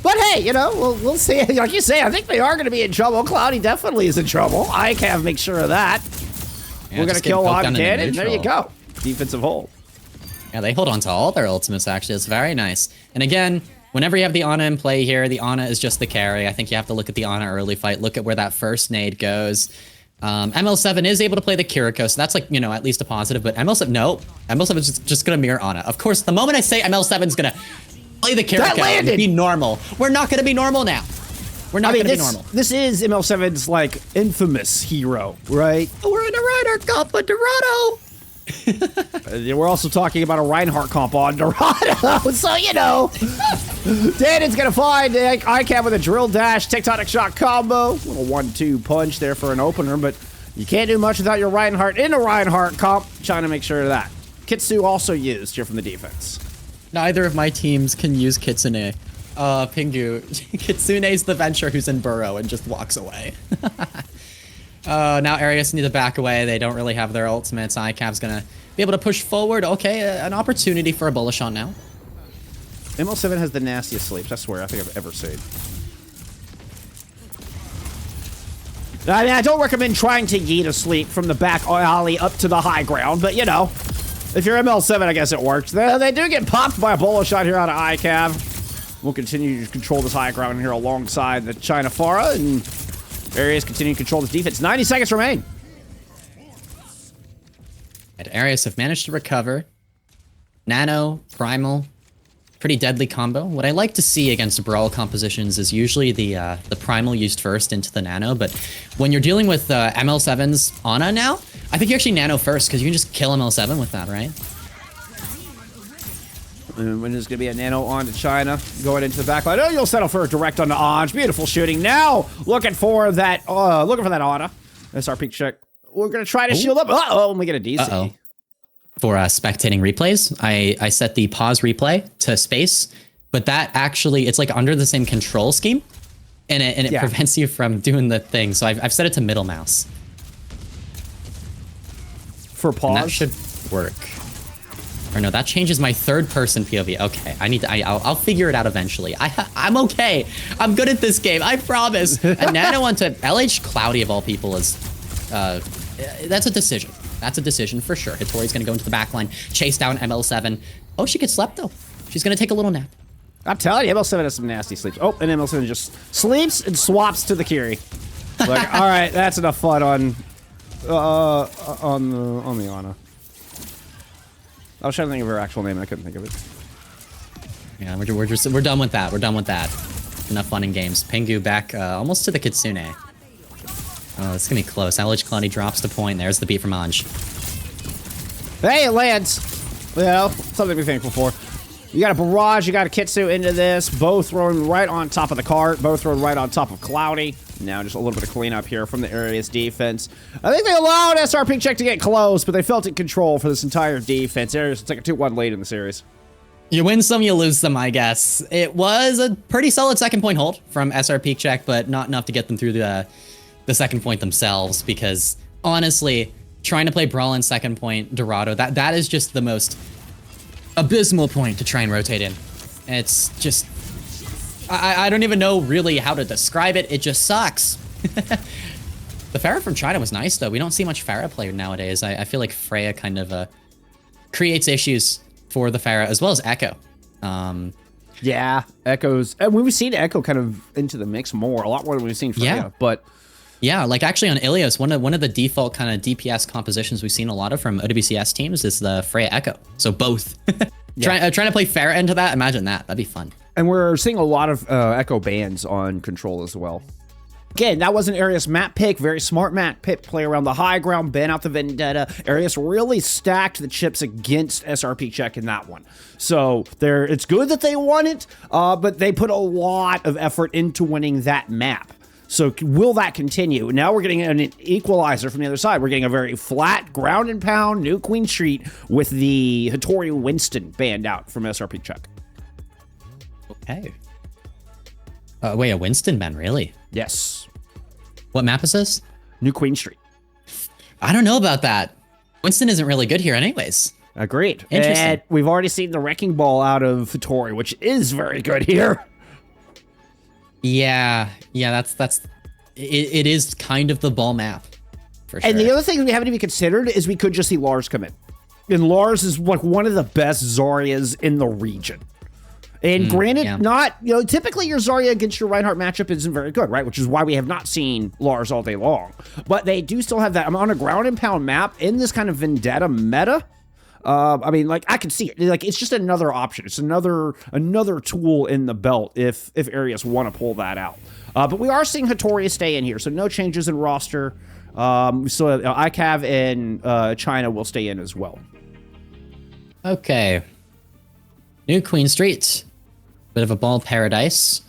But hey, you know, we'll see. Like you say, I think they are going to be in trouble. Cloudy definitely is in trouble. ICAV makes sure of that. Yeah, we're going to kill on cannon. There you go. Defensive hold. Yeah, they hold on to all their ultimates, actually. It's very nice. And again, whenever you have the Ana in play here, the Ana is just the carry. I think you have to look at the Ana early fight, look at where that first nade goes. ML7 is able to play the Kiriko, so that's like, you know, at least a positive, but ML7, no. ML7 is just gonna mirror Ana. Of course, the moment I say ML7 is gonna play the Kiriko and be normal, we're not gonna be normal now. We're not gonna be normal. This is ML7's, like, infamous hero, right? We're in a Reinhardt comp with Dorado. We're also talking about a Reinhardt comp on Dorado, so you know. Danon's gonna find ICAV with a drill dash, tectonic shock combo. Little 1-2 punch there for an opener, but you can't do much without your Reinhardt in a Reinhardt comp. Trying to make sure of that. Kitsu also used here from the defense. Neither of my teams can use Kitsune. Pingu. Kitsune's the Venture who's in Burrow and just walks away. Now Ereus need to back away. They don't really have their ultimates. ICAV's gonna be able to push forward. Okay, an opportunity for a bullish on now. ML7 has the nastiest sleeps, I swear, I think I've ever seen. I mean, I don't recommend trying to yeet a sleep from the back alley up to the high ground, but you know, if you're ML7, I guess it works. They do get popped by a bullish shot here out of ICAV. We'll continue to control this high ground here alongside the China Pharah, and Ereus continue to control this defense. 90 seconds remain. And Ereus have managed to recover. Nano, Primal, pretty deadly combo. What I like to see against Brawl compositions is usually the Primal used first into the Nano, but when you're dealing with ML7's Ana now, I think you actually Nano first, because you can just kill ML7 with that, right? And when there's going to be a nano on to China, going into the backline. Oh, you'll settle for a direct on the Anj. Beautiful shooting. Now, looking for that Ana. SRPeakCheck. We're going to try to shield up. Uh-oh, and we get a DC. Uh-oh. For spectating replays, I set the pause replay to space, but that actually, it's like under the same control scheme, and it prevents you from doing the thing. So I've set it to middle mouse. For pause? And that should work. Or no, that changes my third person POV. Okay, I'll figure it out eventually. I'm okay. I'm good at this game, I promise. A nano onto LH Cloudy of all people is, that's a decision. That's a decision for sure. Hitori's gonna go into the backline, chase down ML7. Oh, she gets slept though. She's gonna take a little nap. I'm telling you, ML7 has some nasty sleeps. Oh, and ML7 just sleeps and swaps to the Kiri. Like, all right, that's enough fun on the Ana. I was trying to think of her actual name, and I couldn't think of it. Yeah, we're done with that. We're done with that. Enough fun in games. Pingu back almost to the Kitsune. Oh, it's gonna be close. LH Cloudy drops the point. There's the beat from Anj. Hey, it lands. You know, something to be thankful for. You got a barrage, you got a Kitsu into this, both throwing right on top of the cart, both throwing right on top of Cloudy. Now just a little bit of cleanup here from the Ereus defense. I think they allowed SRPeakCheck to get close, but they felt in control for this entire defense. Ereus will take a 2-1 lead in the series. You win some, you lose some, I guess. It was a pretty solid second point hold from SRPeakCheck, but not enough to get them through the second point themselves, because honestly, trying to play Brawl in second point Dorado, that is just the most abysmal point to try and rotate in. It's just, I don't even know really how to describe it. It just sucks. The Pharah from China was nice, though. We don't see much Pharah player nowadays. I feel like Freya kind of creates issues for the Pharah, as well as Echo. Yeah, Echo's... And we've seen Echo kind of into the mix more, a lot more than we've seen Freya, but... Yeah, like actually on Ereus, one of the default kind of DPS compositions we've seen a lot of from OWCS teams is the Freya Echo. So both. Trying to play Pharah into that, imagine that. That'd be fun. And we're seeing a lot of Echo bans on Control as well. Again, that was an Ereus map pick. Very smart map pick. Play around the high ground, ban out the Vendetta. Ereus really stacked the chips against SRPeakCheck in that one. So it's good that they won it, but they put a lot of effort into winning that map. So will that continue? Now we're getting an equalizer from the other side. We're getting a very flat ground and pound New Queen Street with the Hattori Winston banned out from SRPeakCheck. Okay. Wait, a Winston ban, really? Yes. What map is this? New Queen Street. I don't know about that. Winston isn't really good here anyways. Agreed. Interesting. And we've already seen the Wrecking Ball out of Hattori, which is very good here. Yeah, it is kind of the ball map, for sure. And the other thing we haven't even considered is we could just see Lars come in. And Lars is like one of the best Zaryas in the region. And granted, not, typically your Zarya against your Reinhardt matchup isn't very good, right? Which is why we have not seen Lars all day long. But they do still have that. I'm on a ground and pound map in this kind of Vendetta meta. I mean, like, I can see it. Like, it's just another option. It's another tool in the belt if Ereus want to pull that out. But we are seeing Hattori stay in here, so no changes in roster. So ICAV and China will stay in as well. Okay. New Queen Street. Bit of a ball paradise.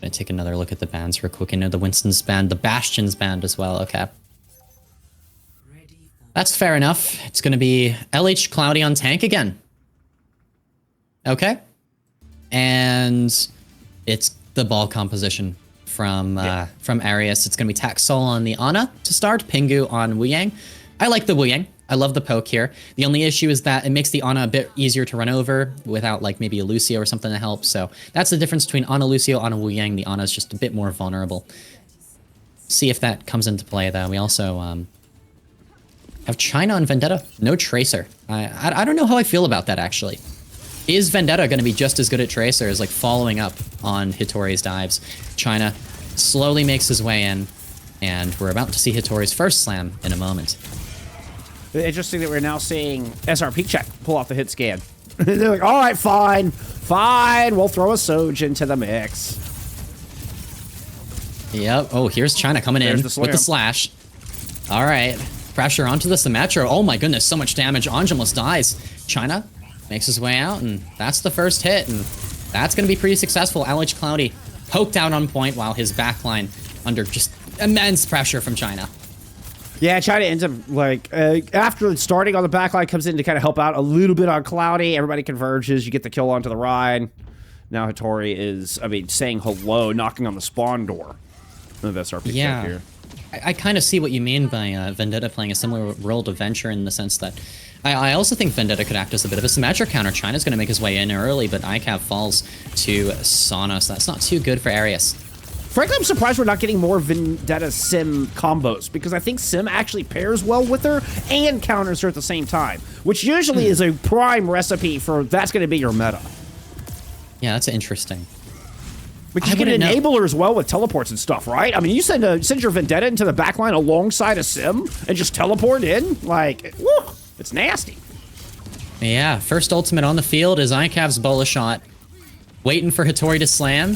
Gonna take another look at the bands real quick. I know the Winston's band, the Bastion's band as well. Okay. That's fair enough. It's going to be LH Cloudy on tank again. Okay. And it's the ball composition from Ereus. It's going to be Taxol on the Ana to start, Pingu on Wu Yang. I like the Wu Yang. I love the poke here. The only issue is that it makes the Ana a bit easier to run over without like maybe a Lucio or something to help. So that's the difference between Ana Lucio, Ana Wu Yang. The Ana is just a bit more vulnerable. See if that comes into play though. We also have China on Vendetta. No Tracer. I don't know how I feel about that, actually. Is Vendetta going to be just as good at Tracer as, like, following up on Hattori's dives? China slowly makes his way in, and we're about to see Hattori's first slam in a moment. Interesting that we're now seeing SRPeakCheck pull off the hit scan. They're like, all right, fine, we'll throw a Soj into the mix. Yep. Oh, here's China coming in with the slash. All right. Pressure onto the Symmetra. Oh my goodness, so much damage. Angelus dies. China makes his way out, and that's the first hit, and that's going to be pretty successful. LH Cloudy poked out on point while his backline under just immense pressure from China. Yeah, China ends up, like, after starting on the backline, comes in to kind of help out a little bit on Cloudy. Everybody converges. You get the kill onto the Rhine. Now Hattori is, saying hello, knocking on the spawn door of SRPeakCheck here. I kind of see what you mean by Vendetta playing a similar role to Venture in the sense that I also think Vendetta could act as a bit of a Symmetra counter. China's going to make his way in early, but ICAV falls to Sauna, so that's not too good for Ereus. Frankly, I'm surprised we're not getting more Vendetta Sim combos, because I think Sim actually pairs well with her and counters her at the same time, which usually is a prime recipe for that's going to be your meta. Yeah, that's interesting. Because you can enable her as well with teleports and stuff, right? I mean, you send your Vendetta into the backline alongside a Sim and just teleport in, like, woo, it's nasty. Yeah, first ultimate on the field is ICAV's Bola shot. Waiting for Hattori to slam.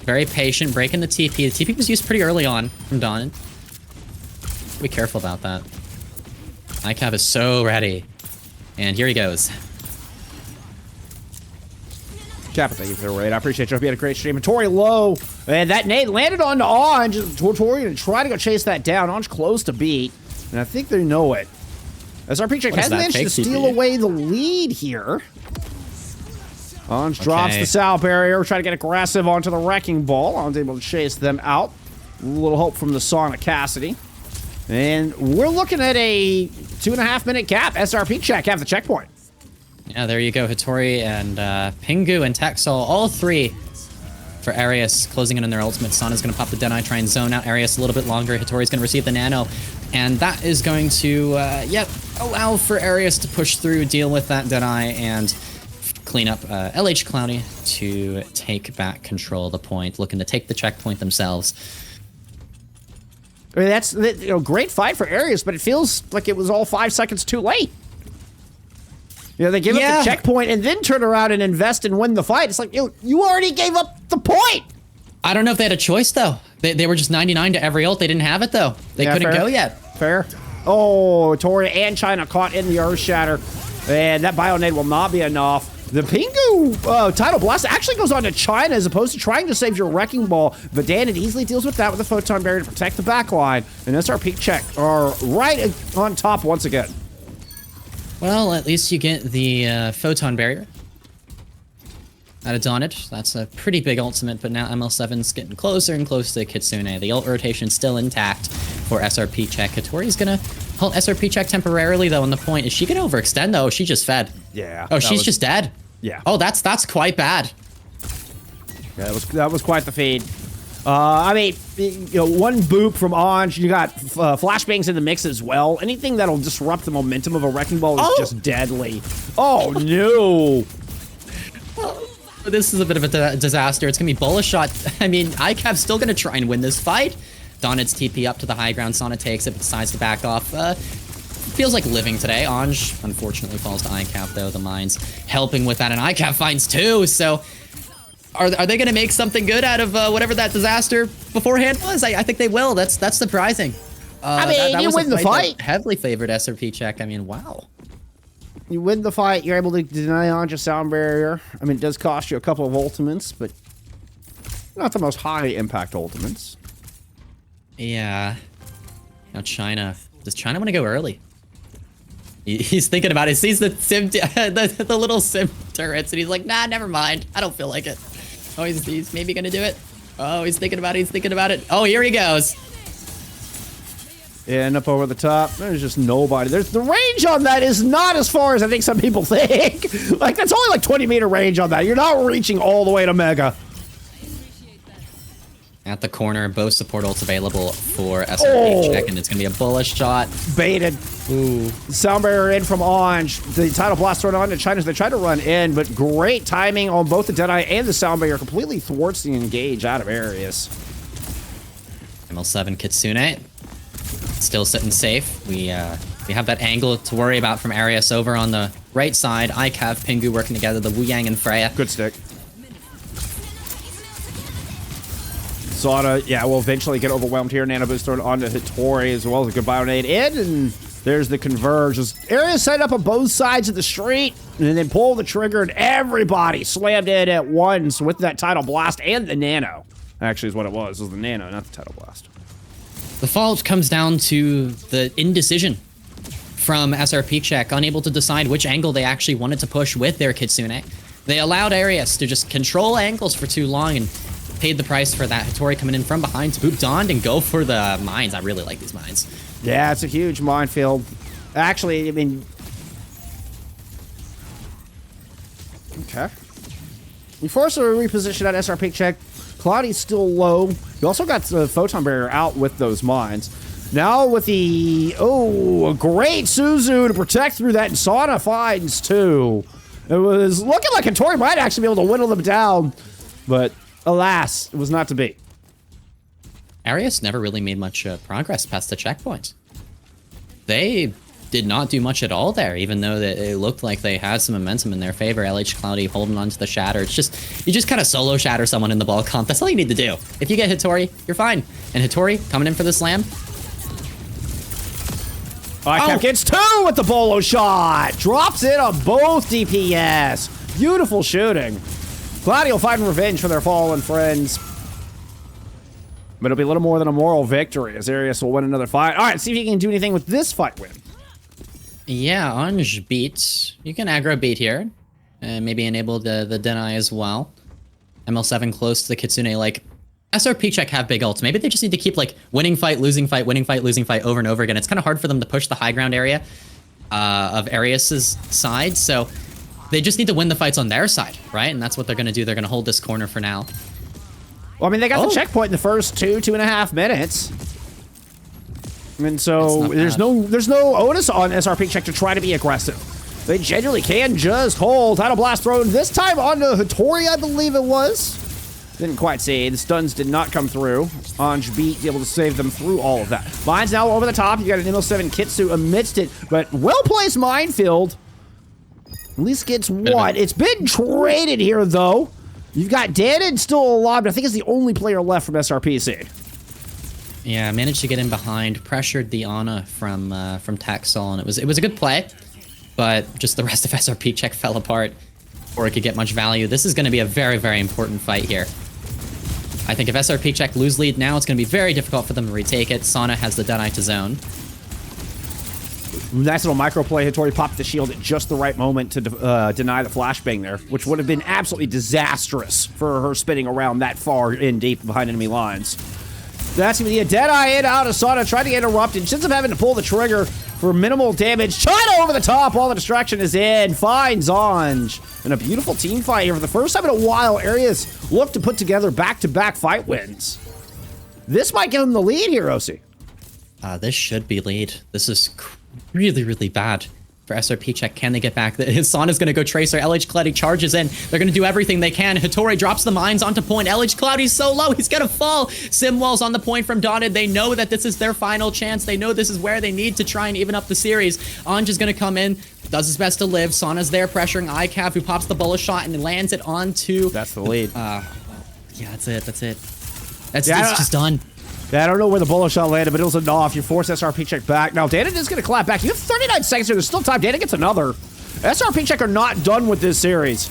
Very patient, breaking the TP. The TP was used pretty early on from Don. Be careful about that. ICAV is so ready. And here he goes. Chapel, thank you for the raid. I appreciate you. Hope you had a great stream. Hattori low. And that nade landed on Anj. Hattori to try to go chase that down. Anj close to beat. And I think they know it. SRPeakCheck has managed to steal away the lead here. Anj drops the Sal barrier. Trying to get aggressive onto the Wrecking Ball. Anj's able to chase them out. A little hope from the Sonic Cassidy. And we're looking at a 2.5 minute cap. SRPeakCheck have the checkpoint. Yeah, there you go. Hattori and Pingu and Taxol, all three for Ereus, closing in on their ultimate. Sana's going to pop the Denai, try and zone out Ereus a little bit longer. Hitori's going to receive the nano, and that is going to, allow for Ereus to push through, deal with that Denai, and clean up LH Cloudy to take back control of the point, looking to take the checkpoint themselves. I mean, that's great fight for Ereus, but it feels like it was all 5 seconds too late. They give up the checkpoint and then turn around and invest and win the fight. It's like, you already gave up the point. I don't know if they had a choice, though. They were just 99 to every ult. They didn't have it, though. They couldn't go yet. Fair. Oh, Tori and China caught in the Earth Shatter. And that Bio Nade will not be enough. The Pingu Tidal Blast actually goes on to China as opposed to trying to save your Wrecking Ball. But Dan, it easily deals with that with the Photon Barrier to protect the backline. And SRPeakCheck are right on top once again. Well, at least you get the Photon Barrier out of Donage. That's a pretty big ultimate, but now ML7's getting closer and closer to Kitsune. The ult rotation's still intact for SRPeakCheck. Hitori's gonna hold SRPeakCheck temporarily, though, on the point. Is she gonna overextend, though? She just fed. Yeah. Oh, she's just dead. Yeah. Oh, that's quite bad. Yeah, that was quite the feed. I mean, one boop from Anj. You got flashbangs in the mix as well. Anything that'll disrupt the momentum of a Wrecking Ball is just deadly. Oh, no. This is a bit of a disaster. It's going to be Bullish Shot. I mean, ICAP's still going to try and win this fight. Donit's TP up to the high ground. Sana takes it, but decides to back off. Feels like living today. Anj, unfortunately, falls to ICAP, though. The Mines helping with that, and ICAP finds two, so... Are they going to make something good out of whatever that disaster beforehand was? I think they will. That's surprising. I mean, you win the fight. Heavily favored SRPeakCheck. I mean, wow. You win the fight. You're able to deny Anj a sound barrier. I mean, it does cost you a couple of ultimates, but not the most high impact ultimates. Yeah. Now China. Does China want to go early? He's thinking about it. He sees the sim, the little sim turrets, and he's like, nah, never mind. I don't feel like it. Oh, he's maybe gonna do it. Oh, he's thinking about it. He's thinking about it. Oh, here he goes. And up over the top, there's just nobody. The range on that is not as far as I think some people think. Like, that's only like 20-meter range on that. You're not reaching all the way to Mega. At the corner, both support ults available for SRPeakCheck, and it's going to be a Bullish Shot. Baited. Ooh. Sound barrier in from Anj. The Tidal Blast thrown on to China. They try to run in, but great timing on both the Deadeye and the sound barrier. Completely thwarts the engage out of Ereus. ML7 Kitsune. Still sitting safe. We have that angle to worry about from Ereus over on the right side. ICAV, Pingu working together, the Wu Yang and Freya. Good stick. Sana, yeah, will eventually get overwhelmed here. Nano boost thrown onto Hitori as well as a good Bio Nade in, and there's the converge. Ereus set up on both sides of the street, and then pull the trigger, and everybody slammed in at once with that Tidal Blast and the Nano. Actually, is what it was. It was the Nano, not the Tidal Blast. The fault comes down to the indecision from SRPeakCheck, unable to decide which angle they actually wanted to push with their Kitsune. They allowed Ereus to just control angles for too long and paid the price for that. Hitori coming in from behind to boop Donned and go for the mines. I really like these mines. Yeah, it's a huge minefield. Actually, I mean... Okay. You force a reposition at SRPeakCheck. Cloudy's still low. You also got the Photon Barrier out with those mines. Now with the... Oh, a great Suzu to protect through that, and Sana finds two. It was looking like Hitori might actually be able to whittle them down, but alas, it was not to be. Ereus never really made much progress past the checkpoint. They did not do much at all there, even though it looked like they had some momentum in their favor. LH Cloudy holding on to the shatter. It's just, you just kind of solo shatter someone in the ball comp. That's all you need to do. If you get Hitori, you're fine. And Hitori coming in for the slam. ICAP gets two with the bolo shot. Drops it on both DPS. Beautiful shooting. Cloudy will find revenge for their fallen friends. But it'll be a little more than a moral victory as Ereus will win another fight. All right, see if you can do anything with this fight win. Yeah, Anj beat. You can aggro beat here. Maybe enable the deny as well. ML7 close to the Kitsune. Like, SRPeakCheck have big ults. Maybe they just need to keep, like, winning fight, losing fight, winning fight, losing fight over and over again. It's kind of hard for them to push the high ground area of Ereus's side, so they just need to win the fights on their side, right? And that's what they're going to do. They're going to hold this corner for now. Well, I mean, they got the checkpoint in the first 2.5 minutes. And so there's no onus on SRPeakCheck to try to be aggressive. They genuinely can just hold. Tidal Blast thrown this time onto Hattori, I believe it was. Didn't quite see. The stuns did not come through. Anj beat able to save them through all of that. Mine's now over the top. You got an ML7 Kitsu amidst it, but well-placed minefield. At least gets one. It's been traded here, though. You've got Danon still alive, but I think it's the only player left from SRPC. Yeah, managed to get in behind, pressured the Ana from Taxol, and it was a good play, but just the rest of SRPeakCheck fell apart before it could get much value. This is going to be a very, very important fight here. I think if SRPeakCheck lose lead now, it's going to be very difficult for them to retake it. Sana has the Deadeye to zone. Nice little micro play. Hattori popped the shield at just the right moment to deny the flashbang there, which would have been absolutely disastrous for her spinning around that far in deep behind enemy lines. That's going to be a Deadeye in out of Sana, trying to get interrupted. Instead of having to pull the trigger for minimal damage, China over the top while the distraction is in. Finds Anj. And a beautiful team fight here. For the first time in a while, Ereus look to put together back-to-back fight wins. This might give them the lead here, Ocie. This should be lead. This is really, really bad for SRPeakCheck. Can they get back? Sana's going to go Tracer. LH Cloudy charges in. They're going to do everything they can. Hattori drops the mines onto point. LH Cloudy's so low. He's going to fall. Simwall's on the point from Dotted. They know that this is their final chance. They know this is where they need to try and even up the series. Anj is going to come in. Does his best to live. Sana's there pressuring ICAV, who pops the bullet shot and lands it onto... That's the lead. Yeah, that's it. That's it. It's just done. Yeah, I don't know where the bullet shot landed, but it was enough. You force SRPeakCheck back. Now, Danon is going to clap back. You have 39 seconds here. There's still time. Danon gets another. SRPeakCheck are not done with this series.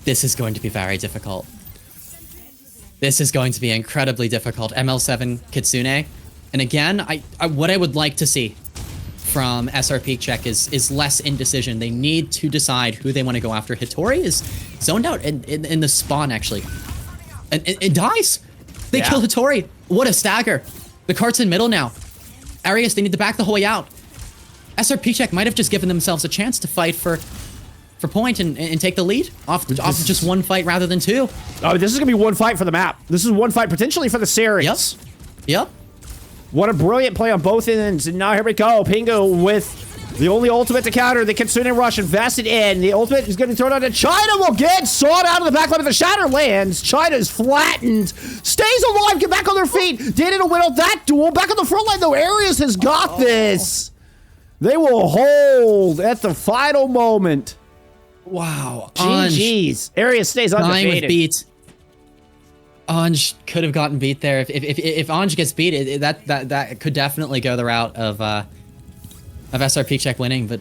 This is going to be very difficult. This is going to be incredibly difficult. ML7 Kitsune. And again, what I would like to see from SRPeakCheck is less indecision. They need to decide who they want to go after. Hattori is zoned out in the spawn, actually. And it dies. They kill Hattori. What a stagger. The cart's in middle now. Ereus, they need to back the whole way out. SRPeakCheck might have just given themselves a chance to fight for point and take the lead off just one fight rather than two. Oh, this is going to be one fight for the map. This is one fight potentially for the series. Yep. What a brilliant play on both ends. And now here we go. Pingu with the only ultimate to counter the Kitsune rush invested in. The ultimate is getting thrown out, and China will get sawed out of the backline, but the shatter lands. China is flattened. Stays alive. Get back on their feet. Danon to win out that duel. Back on the front line, though. Ereus has got this. They will hold at the final moment. Wow. GG's. Ereus stays undefeated. With beat. Anj could have gotten beat there. If Anj gets beat, that could definitely go the route of SRPeakCheck winning, but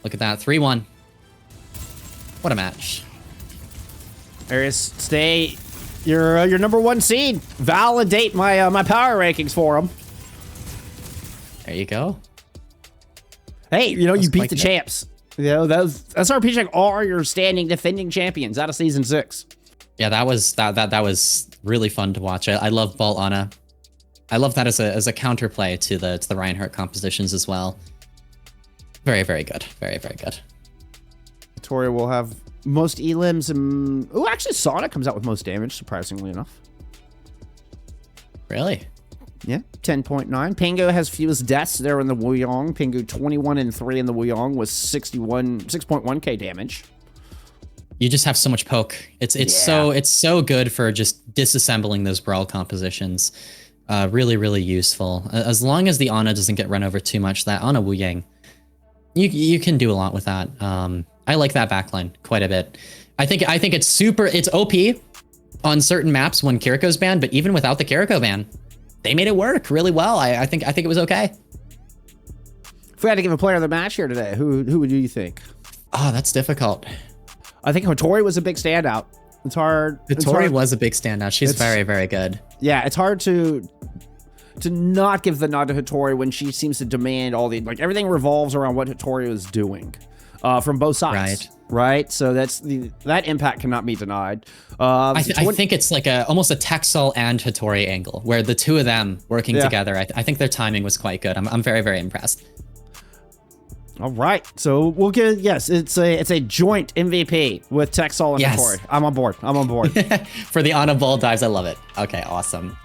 look at that. 3-1. What a match. Ereus, stay your number one seed. Validate my my power rankings for him. There you go. Hey, you know, you beat the champs. You know, those SRPeakCheck are your standing defending champions out of season 6. Yeah, that was really fun to watch. I love Balt Ana. I love that as a counterplay to the Reinhardt compositions as well. Very, very good. Very, very good. Victoria will have most elims and... Oh, actually, Sonic comes out with most damage, surprisingly enough. Really? Yeah, 10.9. Pingu has fewest deaths there in the Wuyong. Pingu 21-3 in the Wuyong with 6.1k damage. You just have so much poke. It's so good for just disassembling those Brawl compositions. Really, really useful. As long as the Ana doesn't get run over too much, that Ana Wu Yang, you can do a lot with that. I like that backline quite a bit. I think it's OP on certain maps when Kiriko's banned, but even without the Kiriko ban, they made it work really well. I think it was okay. If we had to give a player of the match here today, who would you think? Oh, that's difficult. I think Hattori was a big standout. It's hard. Hattori was a big standout. She's very, very good. Yeah, it's hard to not give the nod to Hattori when she seems to demand all the, like, everything revolves around what Hattori was doing from both sides. Right. So that impact cannot be denied. I think it's like almost a Texel and Hattori angle where the two of them working together. I think their timing was quite good. I'm very, very impressed. All right, so we'll get, yes, it's a joint MVP with Texall and Yes. Corey. I'm on board. For the on a ball dives, I love it. Okay, awesome.